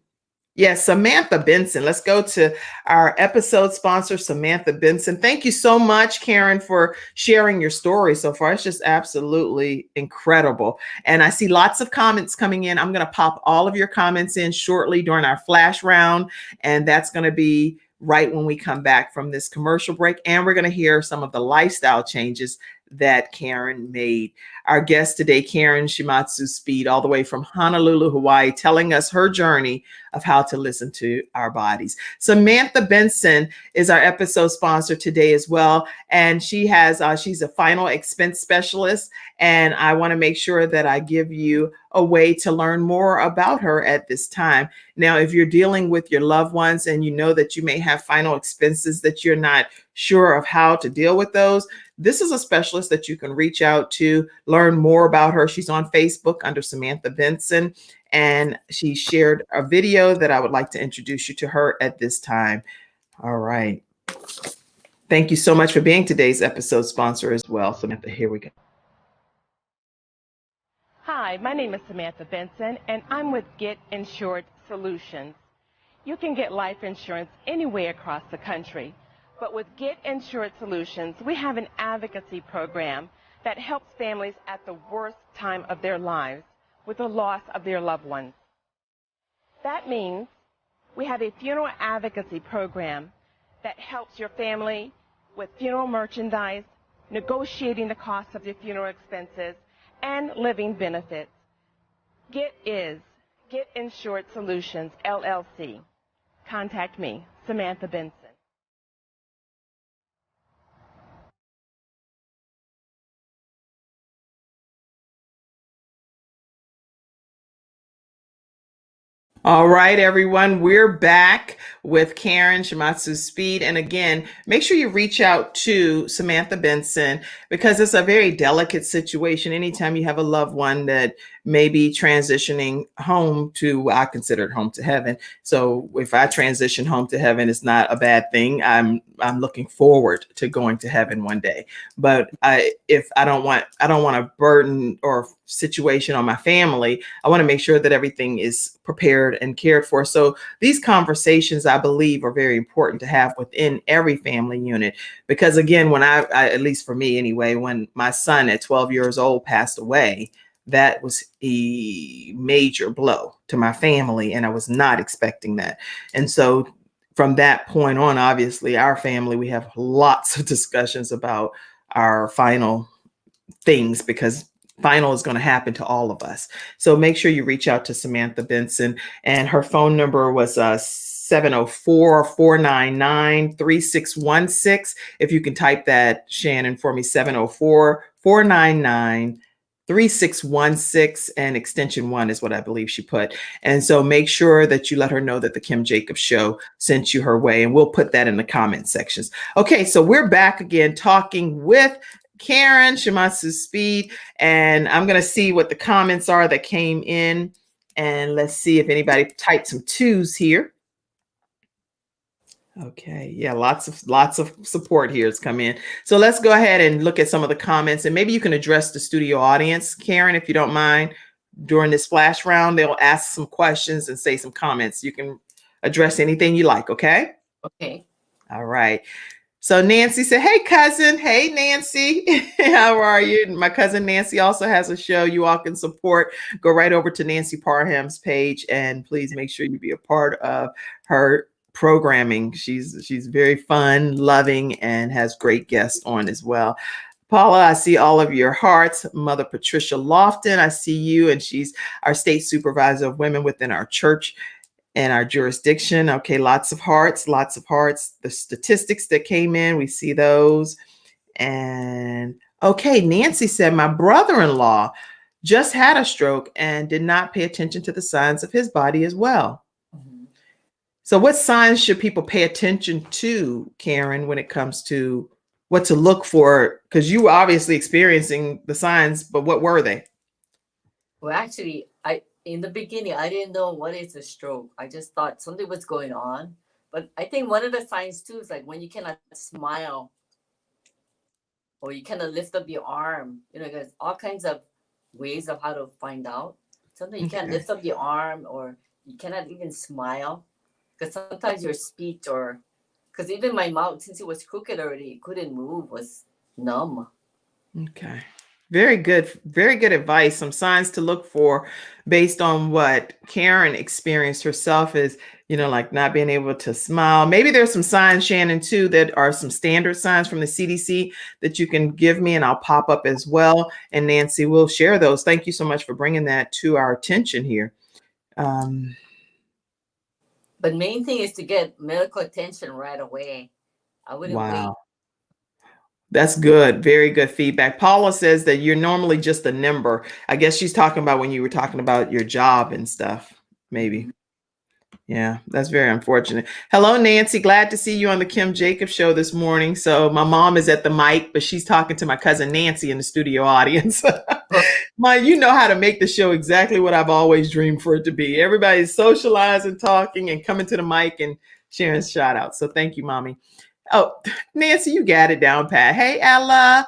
Yes, Samantha Benson. Let's go to our episode sponsor, Samantha Benson. Thank you so much, Karen, for sharing your story so far. It's just absolutely incredible. And I see lots of comments coming in. I'm going to pop all of your comments in shortly during our flash round. And that's going to be right when we come back from this commercial break. And we're going to hear some of the lifestyle changes that Karen made. Our guest today, Karen Shimazu Speed, all the way from Honolulu, Hawaii, telling us her journey of how to listen to our bodies. Samantha Benson is our episode sponsor today as well. And she has, she's a final expense specialist. And I want to make sure that I give you a way to learn more about her at this time. Now, if you're dealing with your loved ones and you know that you may have final expenses that you're not sure of how to deal with those, this is a specialist that you can reach out to, learn more about her. She's on Facebook under Samantha Benson, and she shared a video that I would like to introduce you to her at this time. All right. Thank you so much for being today's episode sponsor as well, Samantha. Here we go. Hi, my name is Samantha Benson, and I'm with Get Insured Solutions. You can get life insurance anywhere across the country. But with Get Insured Solutions, we have an advocacy program that helps families at the worst time of their lives with the loss of their loved ones. That means we have a funeral advocacy program that helps your family with funeral merchandise, negotiating the cost of your funeral expenses, and living benefits. Get Insured Solutions, LLC. Contact me, Samantha Benson. All right, everyone, we're back with Karen Shimazu Speed. And again, make sure you reach out to Samantha Benson because it's a very delicate situation. Anytime you have a loved one that may be transitioning home to, I consider it home to heaven. So if I transition home to heaven, it's not a bad thing. I'm looking forward to going to heaven one day. But I don't want a burden or situation on my family. I want to make sure that everything is prepared and cared for. So these conversations, I believe, are very important to have within every family unit. Because again, when I at least for me anyway, when my son at 12 years old passed away, that was a major blow to my family, and I was not expecting that. And so from that point on, obviously, our family, we have lots of discussions about our final things because final is going to happen to all of us. So make sure you reach out to Samantha Benson, and her phone number was 704-499-3616. If you can type that, Shannon, for me, 704-499-3616, and extension 1 is what I believe she put. And so make sure that you let her know that the Kim Jacobs Show sent you her way, and we'll put that in the comment sections. Okay, so we're back again talking with Karen Shimazu Speed, and I'm going to see what the comments are that came in, and let's see if anybody typed some 2s here. Okay, yeah, lots of support here has come in. So let's go ahead and look at some of the comments, and maybe you can address the studio audience, Karen, if you don't mind. During this flash round, they'll ask some questions and say some comments. You can address anything you like, okay? Okay. All right. So Nancy said, hey, cousin. Hey, Nancy. How are you? My cousin Nancy also has a show you all can support. Go right over to Nancy Parham's page, and please make sure you be a part of her programming. She's very fun, loving, and has great guests on as well. Paula, I see all of your hearts. Mother Patricia Lofton, I see you, and she's our state supervisor of women within our church and our jurisdiction. Okay, lots of hearts, lots of hearts. The statistics that came in, we see those. And okay, Nancy said, my brother-in-law just had a stroke and did not pay attention to the signs of his body as well. Mhm. So what signs should people pay attention to, Karen, when it comes to what to look for? Because you were obviously experiencing the signs, but what were they? Well, actually, in the beginning, I didn't know what is a stroke. I just thought something was going on. But I think one of the signs too is like when you cannot smile or you cannot lift up your arm. There's all kinds of ways of how to find out. Sometimes you can't Okay. lift up your arm or you cannot even smile because sometimes your speech or because even my mouth, since it was crooked already, it couldn't move, was numb. Okay. Very good. Very good advice. Some signs to look for based on what Karen experienced herself is, like not being able to smile. Maybe there's some signs, Shannon, too, that are some standard signs from the CDC that you can give me and I'll pop up as well. And Nancy will share those. Thank you so much for bringing that to our attention here. But main thing is to get medical attention right away. I wouldn't wait. Wow. That's good. Very good feedback. Paula says that you're normally just a number. I guess she's talking about when you were talking about your job and stuff, maybe. Yeah, that's very unfortunate. Hello, Nancy. Glad to see you on the Kim Jacobs show this morning. So my mom is at the mic, but she's talking to my cousin Nancy in the studio audience. You know how to make the show exactly what I've always dreamed for it to be. Everybody's socializing, talking, and coming to the mic and sharing shout outs. So thank you, Mommy. Oh, Nancy, you got it down pat. Hey, Ella.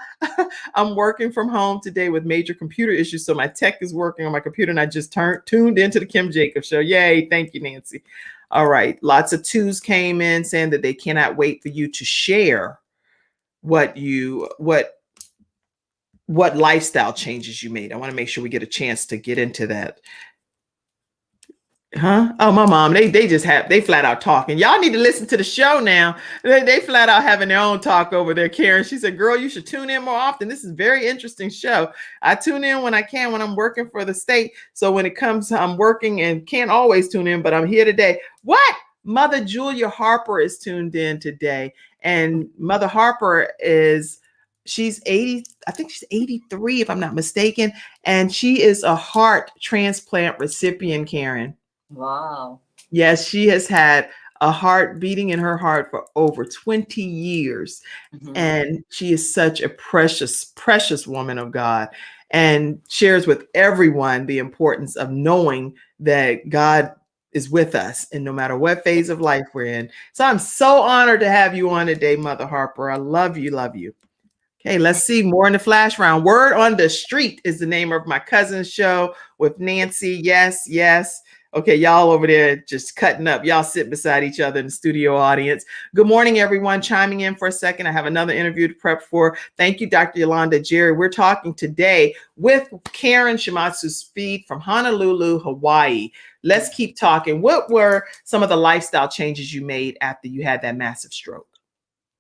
I'm working from home today with major computer issues. So my tech is working on my computer and I just tuned into the Kim Jacobs show. Yay. Thank you, Nancy. All right. Lots of twos came in saying that they cannot wait for you to share what lifestyle changes you made. I want to make sure we get a chance to get into that. Huh? Oh, my mom, they flat out talking. Y'all need to listen to the show now. They flat out having their own talk over there. Karen, she said, girl, you should tune in more often. This is a very interesting show. I tune in when I can, when I'm working for the state. So when it comes, I'm working and can't always tune in, but I'm here today. What? Mother Julia Harper is tuned in today. And Mother Harper she's 80, I think she's 83, if I'm not mistaken. And she is a heart transplant recipient, Karen. Wow. Yes, she has had a heart beating in her heart for over 20 years. Mm-hmm. And she is such a precious, precious woman of God and shares with everyone the importance of knowing that God is with us and no matter what phase of life we're in. So I'm so honored to have you on today, Mother Harper. I love you, love you. Okay, let's see more in the flash round. Word on the Street is the name of my cousin's show with Nancy. Yes, yes. Okay, y'all over there just cutting up. Y'all sit beside each other in the studio audience. Good morning, everyone. Chiming in for a second. I have another interview to prep for. Thank you, Dr. Yolanda Jerry. We're talking today with Karen Shimazu Speed from Honolulu, Hawaii. Let's keep talking. What were some of the lifestyle changes you made after you had that massive stroke?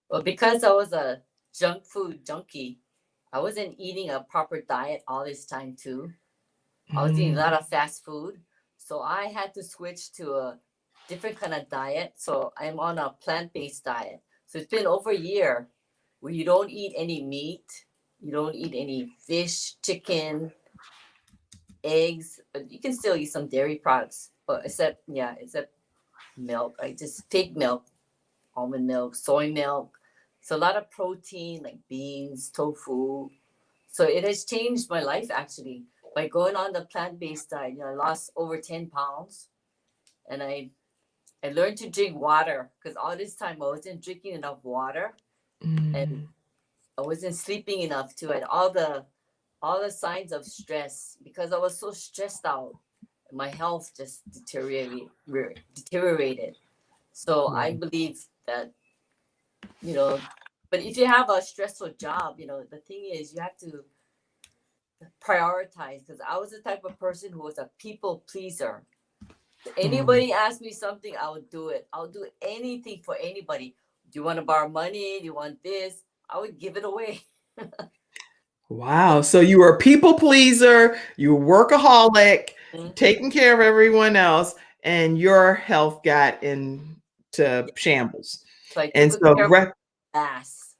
Well, because I was a junk food junkie, I wasn't eating a proper diet all this time too. I was eating a lot of fast food. So I had to switch to a different kind of diet. So I'm on a plant-based diet. So it's been over a year where you don't eat any meat. You don't eat any fish, chicken, eggs. But you can still eat some dairy products. But except milk. I just take milk, almond milk, soy milk. So a lot of protein like beans, tofu. So it has changed my life actually. By going on the plant-based diet, I lost over 10 pounds. And I learned to drink water because all this time I wasn't drinking enough water. And I wasn't sleeping enough too. I had all the signs of stress because I was so stressed out. My health just deteriorated. So I believe that, but if you have a stressful job, the thing is you have to prioritize because I was the type of person who was a people pleaser. Anybody asked me something, I would do it. I'll do anything for anybody. Do you want to borrow money? Do you want this? I would give it away. Wow. So you were a people pleaser, you were workaholic, taking care of everyone else, and your health got into shambles. So I took care of last.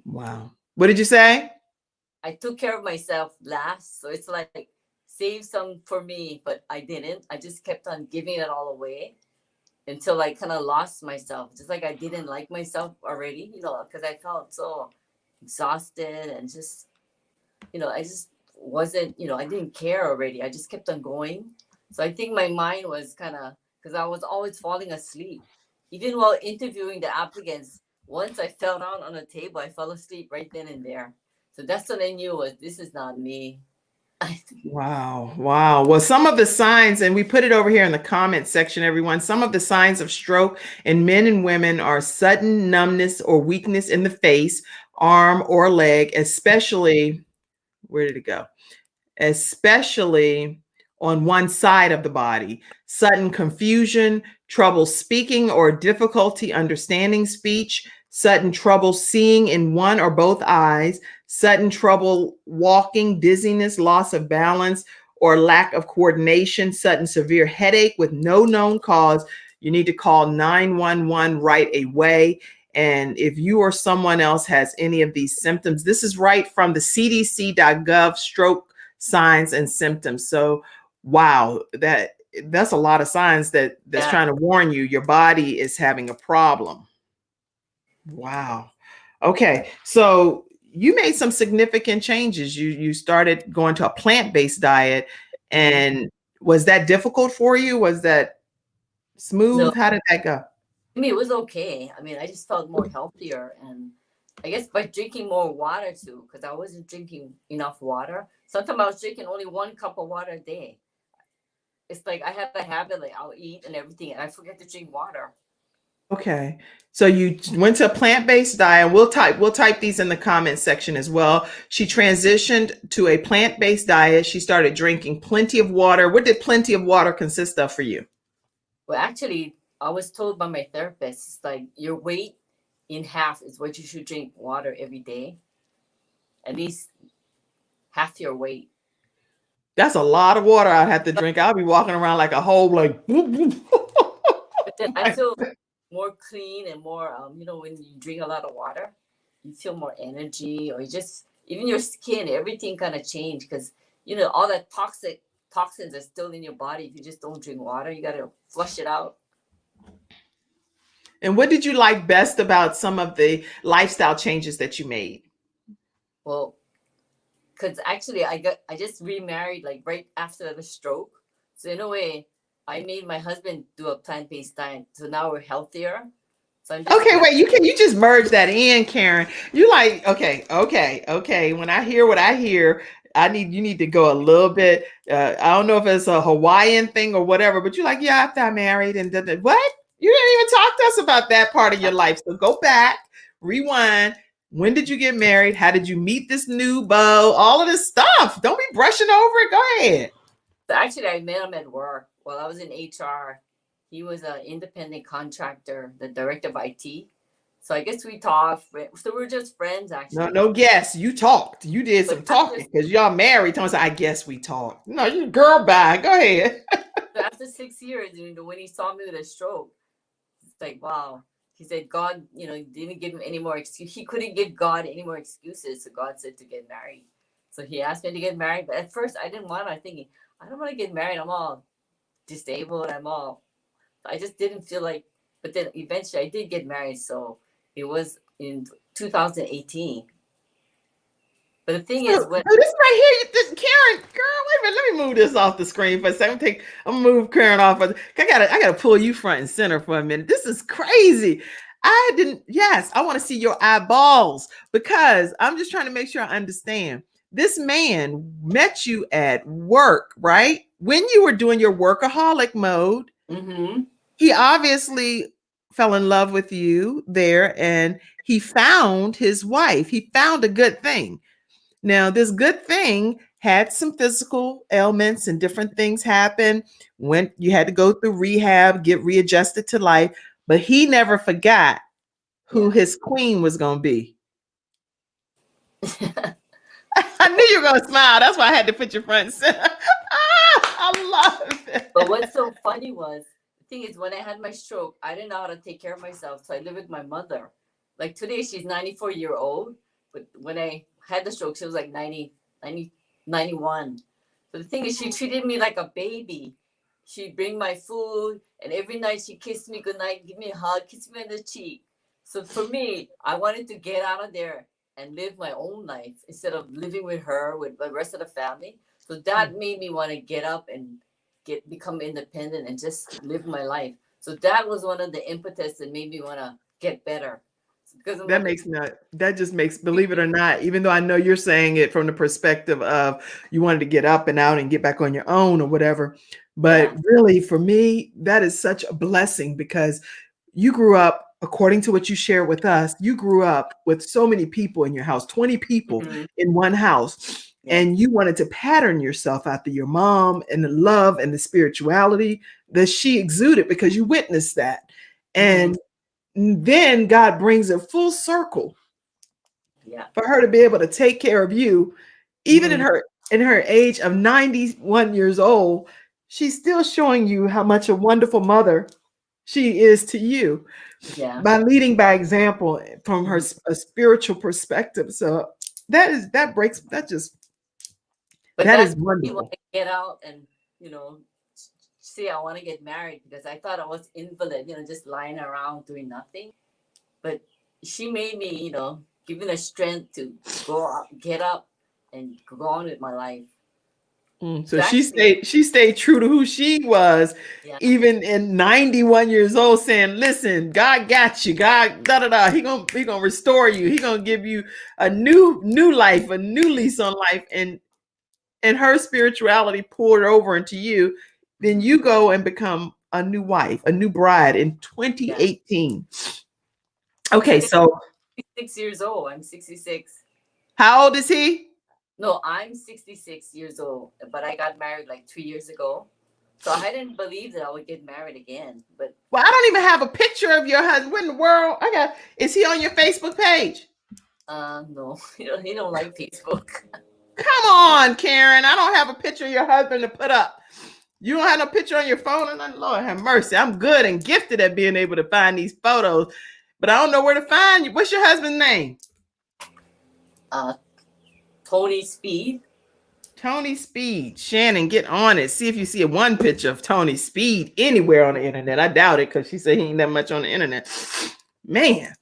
Wow. What did you say? I took care of myself last. So it's like save some for me, but I didn't. I just kept on giving it all away until I kind of lost myself. Just like I didn't like myself already, because I felt so exhausted and just, I just wasn't, I didn't care already. I just kept on going. So I think my mind was kind of, because I was always falling asleep. even while interviewing the applicants, once I fell down on a table, I fell asleep right then and there. So that's when I knew was this is not me. Wow. Wow. Well, some of the signs, and we put it over here in the comment section, everyone. Some of the signs of stroke in men and women are sudden numbness or weakness in the face, arm, or leg, especially, where did it go? Especially on one side of the body, sudden confusion, trouble speaking or difficulty understanding speech, sudden trouble seeing in one or both eyes, sudden trouble walking, dizziness, loss of balance, or lack of coordination, sudden severe headache with no known cause. You need to call 911 right away. And if you or someone else has any of these symptoms, this is right from the cdc.gov stroke signs and symptoms. So wow, that's a lot of signs that's Yeah. trying to warn you your body is having a problem. Wow. Okay, so you made some significant changes. You started going to a plant-based diet, and was that difficult for you? Was that No, smooth? How did that go? I mean, it was okay. I mean, I just felt more healthier. And I guess by drinking more water too, because I wasn't drinking enough water. Sometimes I was drinking only 1 cup of water a day. It's like I have a habit, like I'll eat and everything, and I forget to drink water. Okay. So you went to a plant-based diet. We'll type these in the comment section as well. She transitioned to a plant-based diet. She started drinking plenty of water. What did plenty of water consist of for you? Well, actually, I was told by my therapist, it's like your weight in half is what you should drink water every day. At least half your weight. That's a lot of water I'd have to drink. I'll be walking around like a whole like But then I feel more clean and more, when you drink a lot of water, you feel more energy, or you just, even your skin, everything kind of change because, all that toxins are still in your body. If you just don't drink water, you got to flush it out. And what did you like best about some of the lifestyle changes that you made? Well, because actually I just remarried like right after the stroke. So in a way, I made my husband do a plant-based diet. So now we're healthier. So I'm just Okay, wait, you just merge that in, Karen. You like, okay. When I hear what I hear, you need to go a little bit. I don't know if it's a Hawaiian thing or whatever, but you're like, yeah, after I married and what? You didn't even talk to us about that part of your life. So go back, rewind. When did you get married? How did you meet this new beau? All of this stuff. Don't be brushing over it. Go ahead. So actually I met him at work while I was in HR. He was an independent contractor, the director of IT. So I guess we talked. So we're just friends, actually. No, guess. You talked. You did some talking because y'all married. Thomas, I guess we talked. No, you girl, bye. Go ahead. So after 6 years, when he saw me with a stroke, it's like, wow. He said God, didn't give him any more excuse. He couldn't give God any more excuses. So God said to get married. So he asked me to get married. But at first, I didn't want to. I'm thinking, I don't want to get married. I'm all disabled. I just didn't feel like. But then eventually, I did get married. So it was in 2018. But the thing is, this right here, Karen, girl, wait a minute. Let me move this off the screen for a second. I'm gonna move Karen off. I gotta pull you front and center for a minute. This is crazy. I want to see your eyeballs because I'm just trying to make sure I understand. This man met you at work, right? When you were doing your workaholic mode, he obviously fell in love with you there and he found his wife. He found a good thing. Now, this good thing had some physical ailments and different things happen. When you had to go through rehab, get readjusted to life, but he never forgot who his queen was going to be. I knew you were going to smile. That's why I had to put your front and center. I love it. But what's so funny was, the thing is, when I had my stroke, I didn't know how to take care of myself. So I lived with my mother. Like today, she's 94-year-old. But when I had the stroke, she was like 91. So the thing is, she treated me like a baby. She'd bring my food, and every night she kissed me goodnight, give me a hug, kiss me on the cheek. So for me, I wanted to get out of there and live my own life instead of living with her, with the rest of the family. So that made me want to get up and become independent and just live my life. So that was one of the impetus that made me want to get better. Because that just makes, believe it or not, even though I know you're saying it from the perspective of you wanted to get up and out and get back on your own or whatever, but really for me, that is such a blessing because you grew up, according to what you shared with us, you grew up with so many people in your house, 20 people in one house, and you wanted to pattern yourself after your mom and the love and the spirituality that she exuded because you witnessed that. And then God brings it full circle for her to be able to take care of you, even in her age of 91 years old. She's still showing you how much a wonderful mother she is to you by leading by example from her a spiritual perspective. So that is wonderful. You want to get out and see, I want to get married because I thought I was invalid, just lying around doing nothing. But she made me, give me the strength to go out, get up, and go on with my life. So she stayed true to who she was, even in 91 years old, saying, listen, God got you. God, He gonna restore you. He gonna give you a new life, a new lease on life. And her spirituality poured over into you. Then you go and become a new wife, a new bride in 2018. Okay, so 6 years old. I'm 66. How old is he? No, I'm 66 years old, but I got married like 2 years ago. So I didn't believe that I would get married again. But I don't even have a picture of your husband. What in the world? Is he on your Facebook page? No, he don't like Facebook. Come on, Karen. I don't have a picture of your husband to put up. You don't have no picture on your phone? And Lord have mercy. I'm good and gifted at being able to find these photos, but I don't know where to find you. What's your husband's name? Tony Speed. Tony Speed. Shannon, get on it. See if you see one picture of Tony Speed anywhere on the internet. I doubt it because she said he ain't that much on the internet. Man.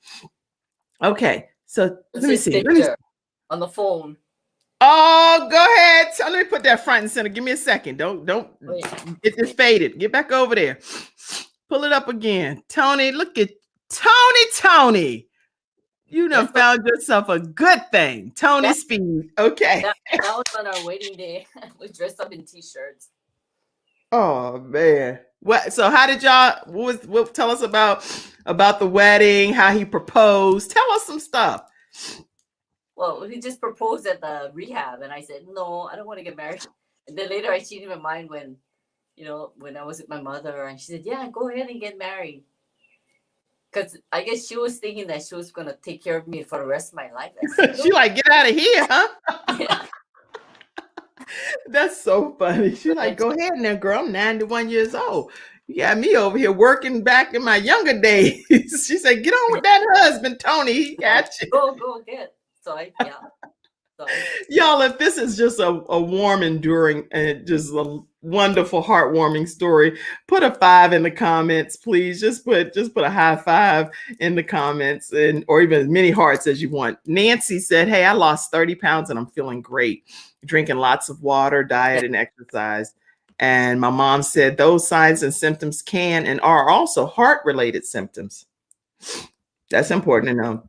Okay. So let me see. On the phone. Oh, go ahead. So let me put that front and center. Give me a second. Don't get this faded. Get back over there. Pull it up again. Tony, look at Tony. You done found yourself a good thing. Tony Speed. Okay. That was on our wedding day. We dressed up in t-shirts. Oh man. What? So how did y'all? What tell us about the wedding? How he proposed? Tell us some stuff. Well, he just proposed at the rehab, and I said no, I don't want to get married. And then later, I changed my mind when I was with my mother, and she said, "Yeah, go ahead and get married." Because I guess she was thinking that she was gonna take care of me for the rest of my life. She like, get out of here, huh? Yeah. That's so funny. She's like, go ahead now, girl. I'm 91 years old. You got me over here working back in my younger days. She said, get on with that husband, Tony. He got you. Go get. So y'all, if this is just a warm, enduring, and just a wonderful, heartwarming story, put a 5 in the comments, please. Just put a high 5 in the comments, or even as many hearts as you want. Nancy said, hey, I lost 30 pounds and I'm feeling great. Drinking lots of water, diet, and exercise. And my mom said those signs and symptoms can and are also heart-related symptoms. That's important to know.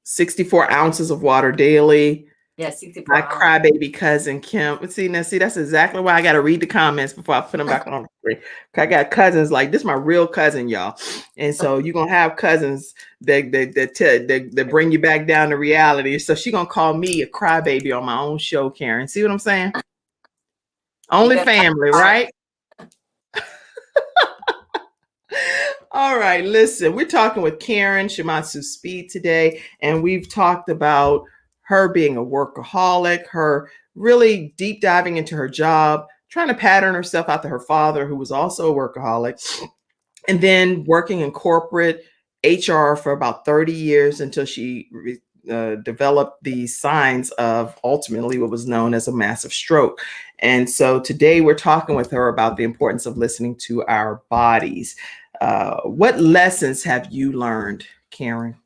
64 ounces of water daily. Yeah, 64 My crybaby cousin Kim. See, that's exactly why I got to read the comments before I put them back on the screen. I got cousins like this, my real cousin, y'all. And so you're gonna have cousins that bring you back down to reality. So she's gonna call me a crybaby on my own show, Karen. See what I'm saying? Only family, right? All right, listen, we're talking with Karen Shimazu Speed today, and we've talked about her being a workaholic, her really deep diving into her job, trying to pattern herself after her father, who was also a workaholic, and then working in corporate HR for about 30 years until she developed the signs of ultimately what was known as a massive stroke. And so today we're talking with her about the importance of listening to our bodies. What lessons have you learned, Karen,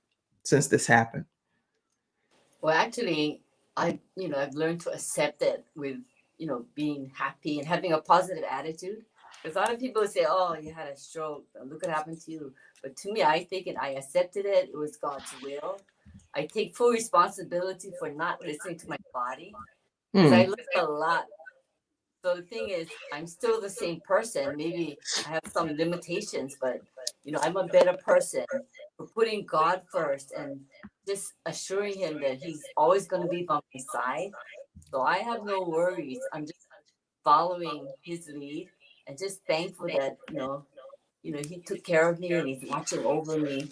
since this happened? Well, actually, I've learned to accept it with, being happy and having a positive attitude. Because a lot of people say, "Oh, you had a stroke. Look what happened to you." But to me, I think I accepted it. It was God's will. I take full responsibility for not listening to my body because I Hmm. learned a lot. So the thing is, I'm still the same person. Maybe I have some limitations, but I'm a better person for putting God first and just assuring Him that He's always going to be by my side. So I have no worries. I'm just following His lead and just thankful that He took care of me and He's watching over me.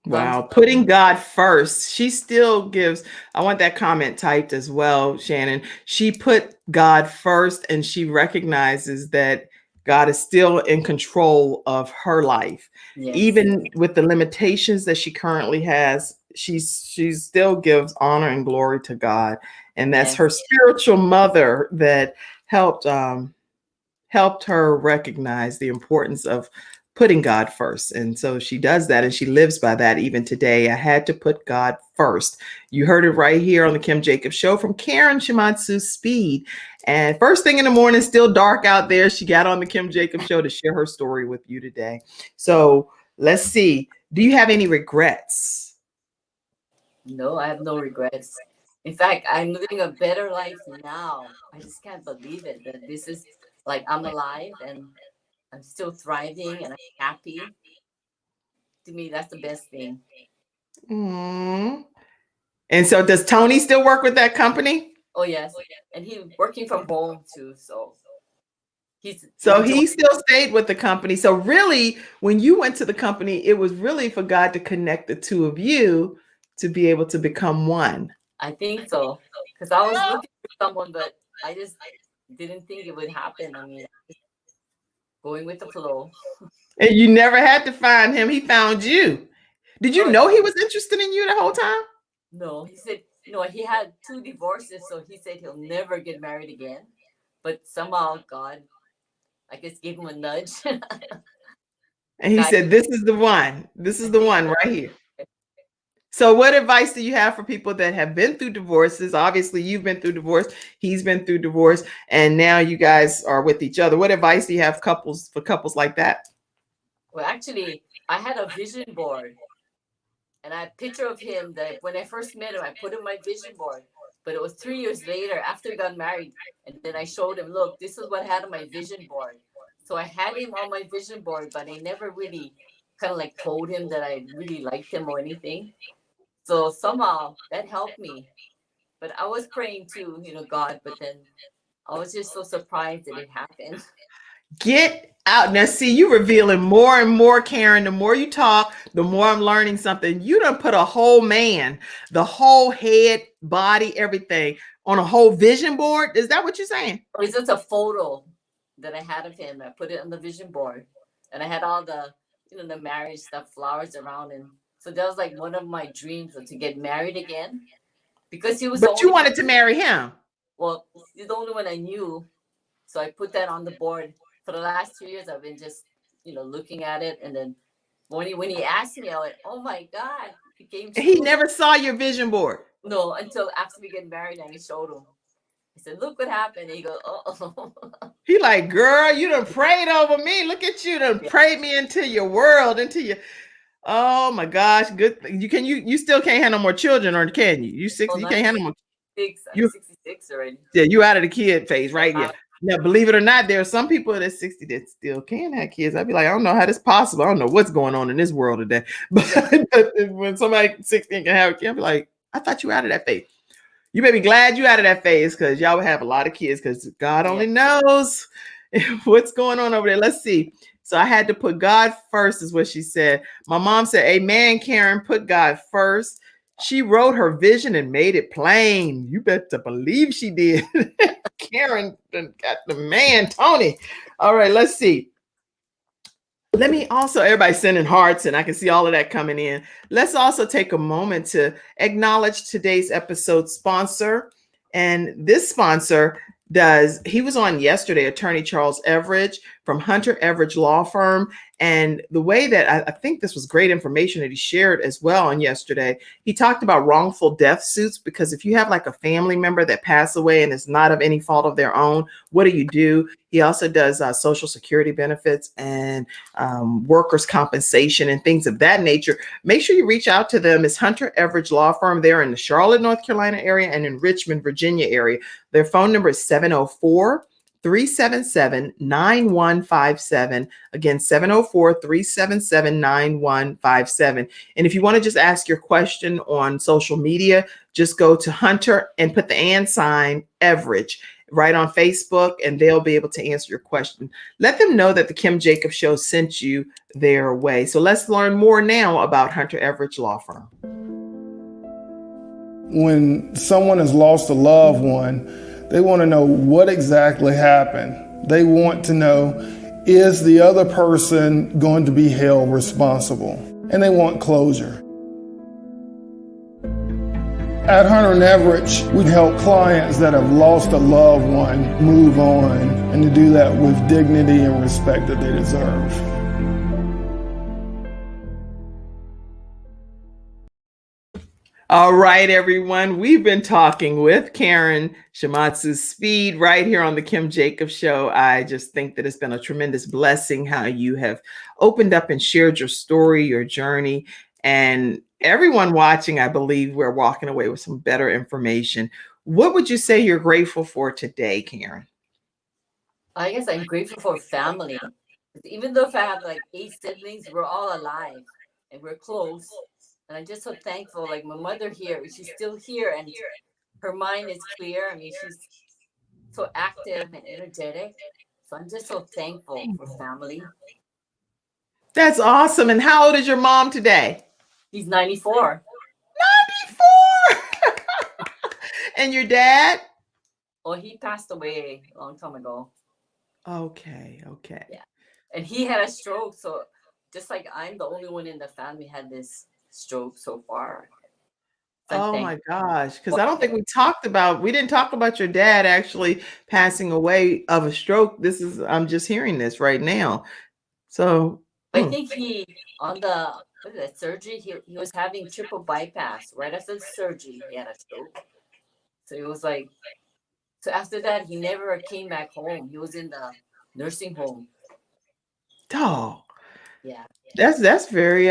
So I'm Wow, putting God first. She still gives, I want that comment typed as well, Shannon. She put God first and she recognizes that God is still in control of her life. yes, Even with the limitations that she currently has, she still gives honor and glory to God. And that's her yes, spiritual mother that helped helped her recognize the importance of putting God first. And so she does that and she lives by that even today. I had to put God first. You heard it right here on the Kim Jacobs Show from Karen Shimazu Speed. And first thing in the morning, still dark out there. She got on the Kim Jacobs Show to share her story with you today. So let's see. Do you have any regrets? no, I have no regrets. In fact, I'm living a better life now. I just can't believe it that this is like I'm alive and I'm still thriving and I'm happy. To me, that's the best thing. Mm. And so does Tony still work with that company? Oh yes, and he's working from home too, so he's So enjoying. he still stayed with the company. So really, when you went to the company, it was really for God to connect the two of you to be able to become one. I think so because I was looking for someone, but I just didn't think it would happen. I mean, just going with the flow. And you never had to find him. He found you. Did you Oh know yeah, he was interested in you the whole time? no, he said he had two divorces, so he said he'll never get married again. But somehow God, I guess, gave him a nudge. And he Guy, said, "This is the one. This I is the think one so. right here." So, what advice do you have for people that have been through divorces? Obviously, you've been through divorce, he's been through divorce, and now you guys are with each other. What advice do you have for couples like that? Well, actually, I had a vision board, and I had a picture of him that when I first met him, I put in my vision board. But it was 3 years later after we got married, and then I showed him, look, this is what I had on my vision board. So I had him on my vision board, but I never really kind of like told him that I really liked him or anything. So somehow that helped me. But I was praying to, God, but then I was just so surprised that it happened. Get out. Now, see, you revealing more and more, Karen. The more you talk, the more I'm learning something. You done put a whole man, the whole head, body, everything on a whole vision board. Is that what you're saying? It's just a photo that I had of him. I put it on the vision board, and I had all the marriage stuff, flowers around, and so that was like one of my dreams was to get married again because he was the But you only one. wanted to marry him. Well, he's the only one I knew, so I put that on the board. For the last 2 years, I've been just looking at it, and then when he asked me, I went, "Oh my God!" It became He true. never saw your vision board. No, until after we get married, and I showed him. I said, "Look what happened." And he goes, "Oh." He like, girl, you done prayed over me. Look at you, done Yeah. prayed me into your world, into your. Oh my gosh, good. You still can't have no more children, or can you? You Oh, 60, you not can't have no more. 6. I'm You 66 already. Yeah, you out of the kid phase, Yeah, right? Yeah. Now, believe it or not, there are some people that 60 that still can have kids. I'd be like, I don't know how this is possible. I don't know what's going on in this world today. But when somebody 16 can have a kid, I'd be like, I thought you were out of that phase. You may be glad you out of that phase because y'all would have a lot of kids because God yeah. only knows what's going on over there. Let's see. So I had to put God first, is what she said. My mom said, Amen, Karen, put God first. She wrote her vision and made it plain. You better believe she did. Karen got the man, Tony. All right, let's see. Let me also, everybody sending hearts, and I can see all of that coming in. Let's also take a moment to acknowledge today's episode sponsor. And this sponsor he was on yesterday, attorney Charles Everidge from Hunter Everidge Law Firm. And the way that I think this was great information that he shared as well on yesterday, he talked about wrongful death suits, because if you have like a family member that passed away and it's not of any fault of their own, what do? He also does Social Security benefits and workers' compensation and things of that nature. Make sure you reach out to them. It's Hunter Everidge Law Firm. They're in the Charlotte, North Carolina area and in Richmond, Virginia area. Their phone number is 704-377-9157. Again, 704-377-9157. And if you want to just ask your question on social media, just go to Hunter and put the and sign Everidge right on Facebook, and they'll be able to answer your question. Let them know that the Kim Jacobs Show sent you their way. So let's learn more now about Hunter Everidge Law Firm. When someone has lost a loved one, they want to know what exactly happened. They want to know, is the other person going to be held responsible? And they want closure. At Hunter & Everidge, we help clients that have lost a loved one move on, and to do that with dignity and respect that they deserve. All right, everyone. We've been talking with Karen Shimazu Speed right here on the Kim Jacobs Show. I just think that it's been a tremendous blessing how you have opened up and shared your story, your journey, and everyone watching, I believe we're walking away with some better information. What would you say you're grateful for today, Karen? I guess I'm grateful for family. Even though if I have like 8 siblings, we're all alive and we're close. And I'm just so thankful. Like my mother here, she's still here and her mind is clear. I mean, she's so active and energetic. So I'm just so thankful for family. That's awesome. And how old is your mom today? She's 94. 94! And your dad? Oh, he passed away a long time ago. Okay. Yeah. And he had a stroke. So just like I'm the only one in the family had this stroke so far. Oh my gosh. Because I don't think we didn't talk about your dad actually passing away of a stroke. I'm just hearing this right now. So I think he, on the surgery, he was having triple bypass. Right after the surgery, he had a stroke. So it was like, so after that, he never came back home. He was in the nursing home. Oh, yeah. That's very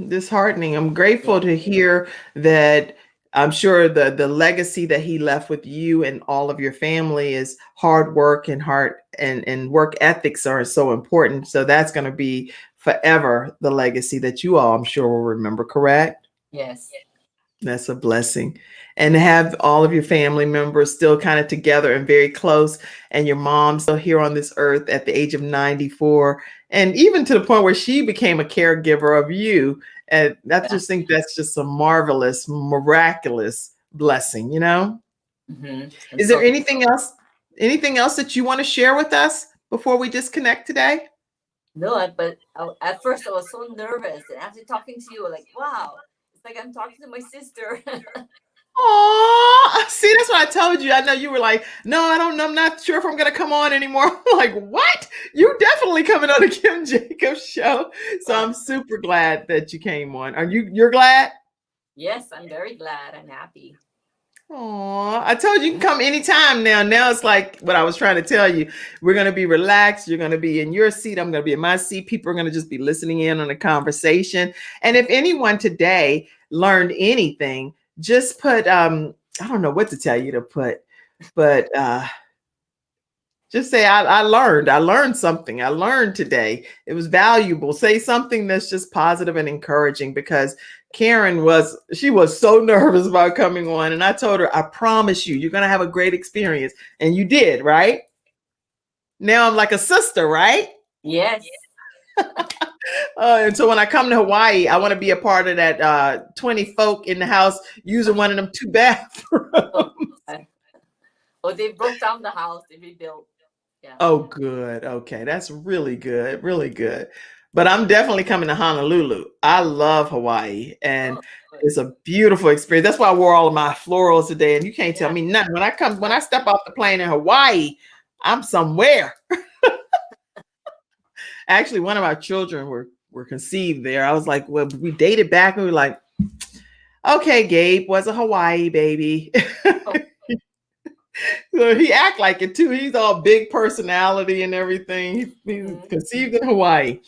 disheartening. I'm grateful to hear that. I'm sure the legacy that he left with you and all of your family is hard work and work ethics are so important. So that's going to be forever the legacy that you all, I'm sure, will remember, correct? Yes. That's a blessing. And to have all of your family members still kind of together and very close, and your mom still here on this earth at the age of 94, and even to the point where she became a caregiver of you. And I just think that's just a marvelous, miraculous blessing, you know? Mm-hmm. Is there anything else that you want to share with us before we disconnect today? No, but at first I was so nervous. And after talking to you, like, wow, it's like I'm talking to my sister. Oh, see, that's what I told you. I know you were like, no, I don't know. I'm not sure if I'm going to come on anymore. I'm like, what? You definitely coming on the Kim Jacobs Show. So I'm super glad that you came on. You're glad? Yes, I'm very glad. I'm happy. Oh, I told you can come anytime now. Now it's like what I was trying to tell you. We're going to be relaxed. You're going to be in your seat. I'm going to be in my seat. People are going to just be listening in on the conversation. And if anyone today learned anything, just put, I don't know what to tell you to put, but just say, I learned something. I learned today. It was valuable. Say something that's just positive and encouraging, because Karen was so nervous about coming on. And I told her, I promise you're going to have a great experience. And you did, right? Now I'm like a sister, right? Yes. And so when I come to Hawaii, I want to be a part of that 20 folk in the house using one of them 2 bathrooms. Oh, they broke down the house. They rebuilt. Yeah. Oh, good. Okay. That's really good. Really good. But I'm definitely coming to Honolulu. I love Hawaii, and it's a beautiful experience. That's why I wore all of my florals today, and you can't tell me nothing. When I step off the plane in Hawaii, I'm somewhere. Actually, one of our children were conceived there. I was like, well, we dated back and we were like, okay, Gabe was a Hawaii baby. So he act like it too. He's all big personality and everything. He's conceived in Hawaii.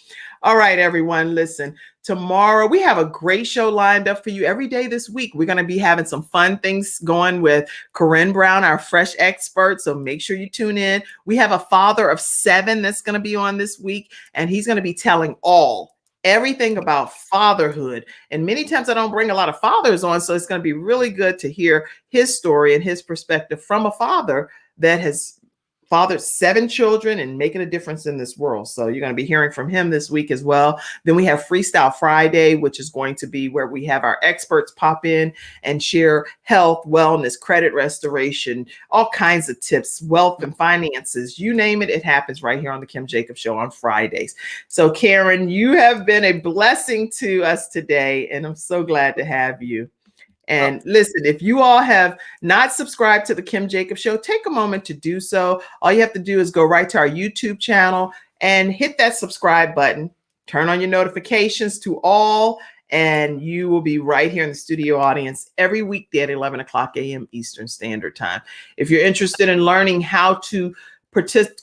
All right, everyone, listen. Tomorrow we have a great show lined up for you every day this week. We're going to be having some fun things going with Corinne Brown, our fresh expert. So make sure you tune in. We have a father of 7 that's going to be on this week, and he's going to be telling everything about fatherhood. And many times I don't bring a lot of fathers on, so it's going to be really good to hear his story and his perspective from a father that has fathered 7 children and making a difference in this world. So you're going to be hearing from him this week as well. Then we have Freestyle Friday, which is going to be where we have our experts pop in and share health, wellness, credit restoration, all kinds of tips, wealth and finances, you name it. It happens right here on the Kim Jacobs Show on Fridays. So Karen, you have been a blessing to us today, and I'm so glad to have you. And listen, if you all have not subscribed to the Kim Jacobs Show, take a moment to do so. All you have to do is go right to our YouTube channel and hit that subscribe button. Turn on your notifications to all, and you will be right here in the studio audience every weekday at 11 o'clock a.m. Eastern Standard Time. If you're interested in learning how to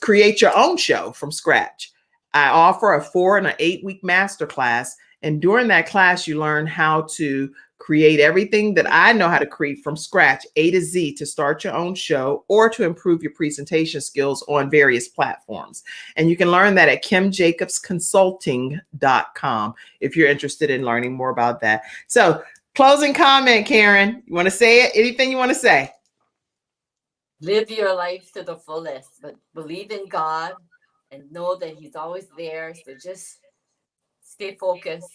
create your own show from scratch, I offer a 4 and an 8 week masterclass. And during that class, you learn how to create everything that I know how to create from scratch, A to Z, to start your own show or to improve your presentation skills on various platforms. And you can learn that at kimjacobsconsulting.com if you're interested in learning more about that. So, closing comment, Karen, you want to say it? Anything you want to say? Live your life to the fullest, but believe in God and know that He's always there. So just stay focused.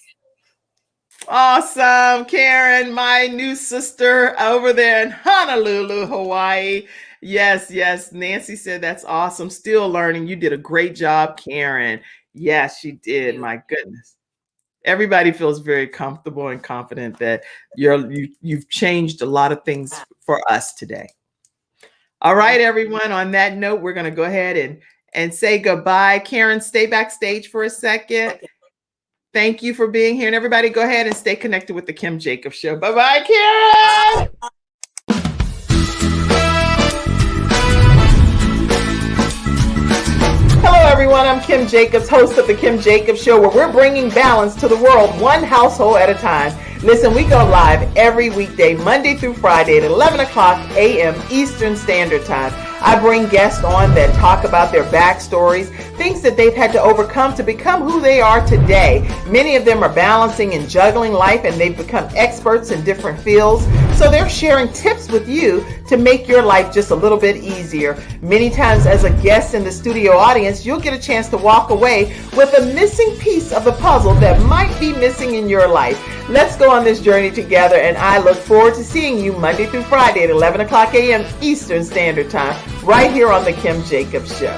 Awesome, Karen, my new sister over there in Honolulu, Hawaii. Yes, Nancy said that's awesome. Still learning. You did a great job, Karen. Yes, she did. My goodness. Everybody feels very comfortable and confident that you've changed a lot of things for us today. All right, everyone. On that note, we're going to go ahead and say goodbye. Karen, stay backstage for a second. Thank you for being here. And everybody go ahead and stay connected with the Kim Jacobs Show. Bye-bye, Karen. Hello, everyone. I'm Kim Jacobs, host of the Kim Jacobs Show, where we're bringing balance to the world, one household at a time. Listen, we go live every weekday, Monday through Friday at 11 o'clock a.m. Eastern Standard Time. I bring guests on that talk about their backstories, things that they've had to overcome to become who they are today. Many of them are balancing and juggling life, and they've become experts in different fields. So they're sharing tips with you to make your life just a little bit easier. Many times as a guest in the studio audience, you'll get a chance to walk away with a missing piece of the puzzle that might be missing in your life. Let's go on this journey together, and I look forward to seeing you Monday through Friday at 11 o'clock a.m. Eastern Standard Time, right here on the Kim Jacobs Show.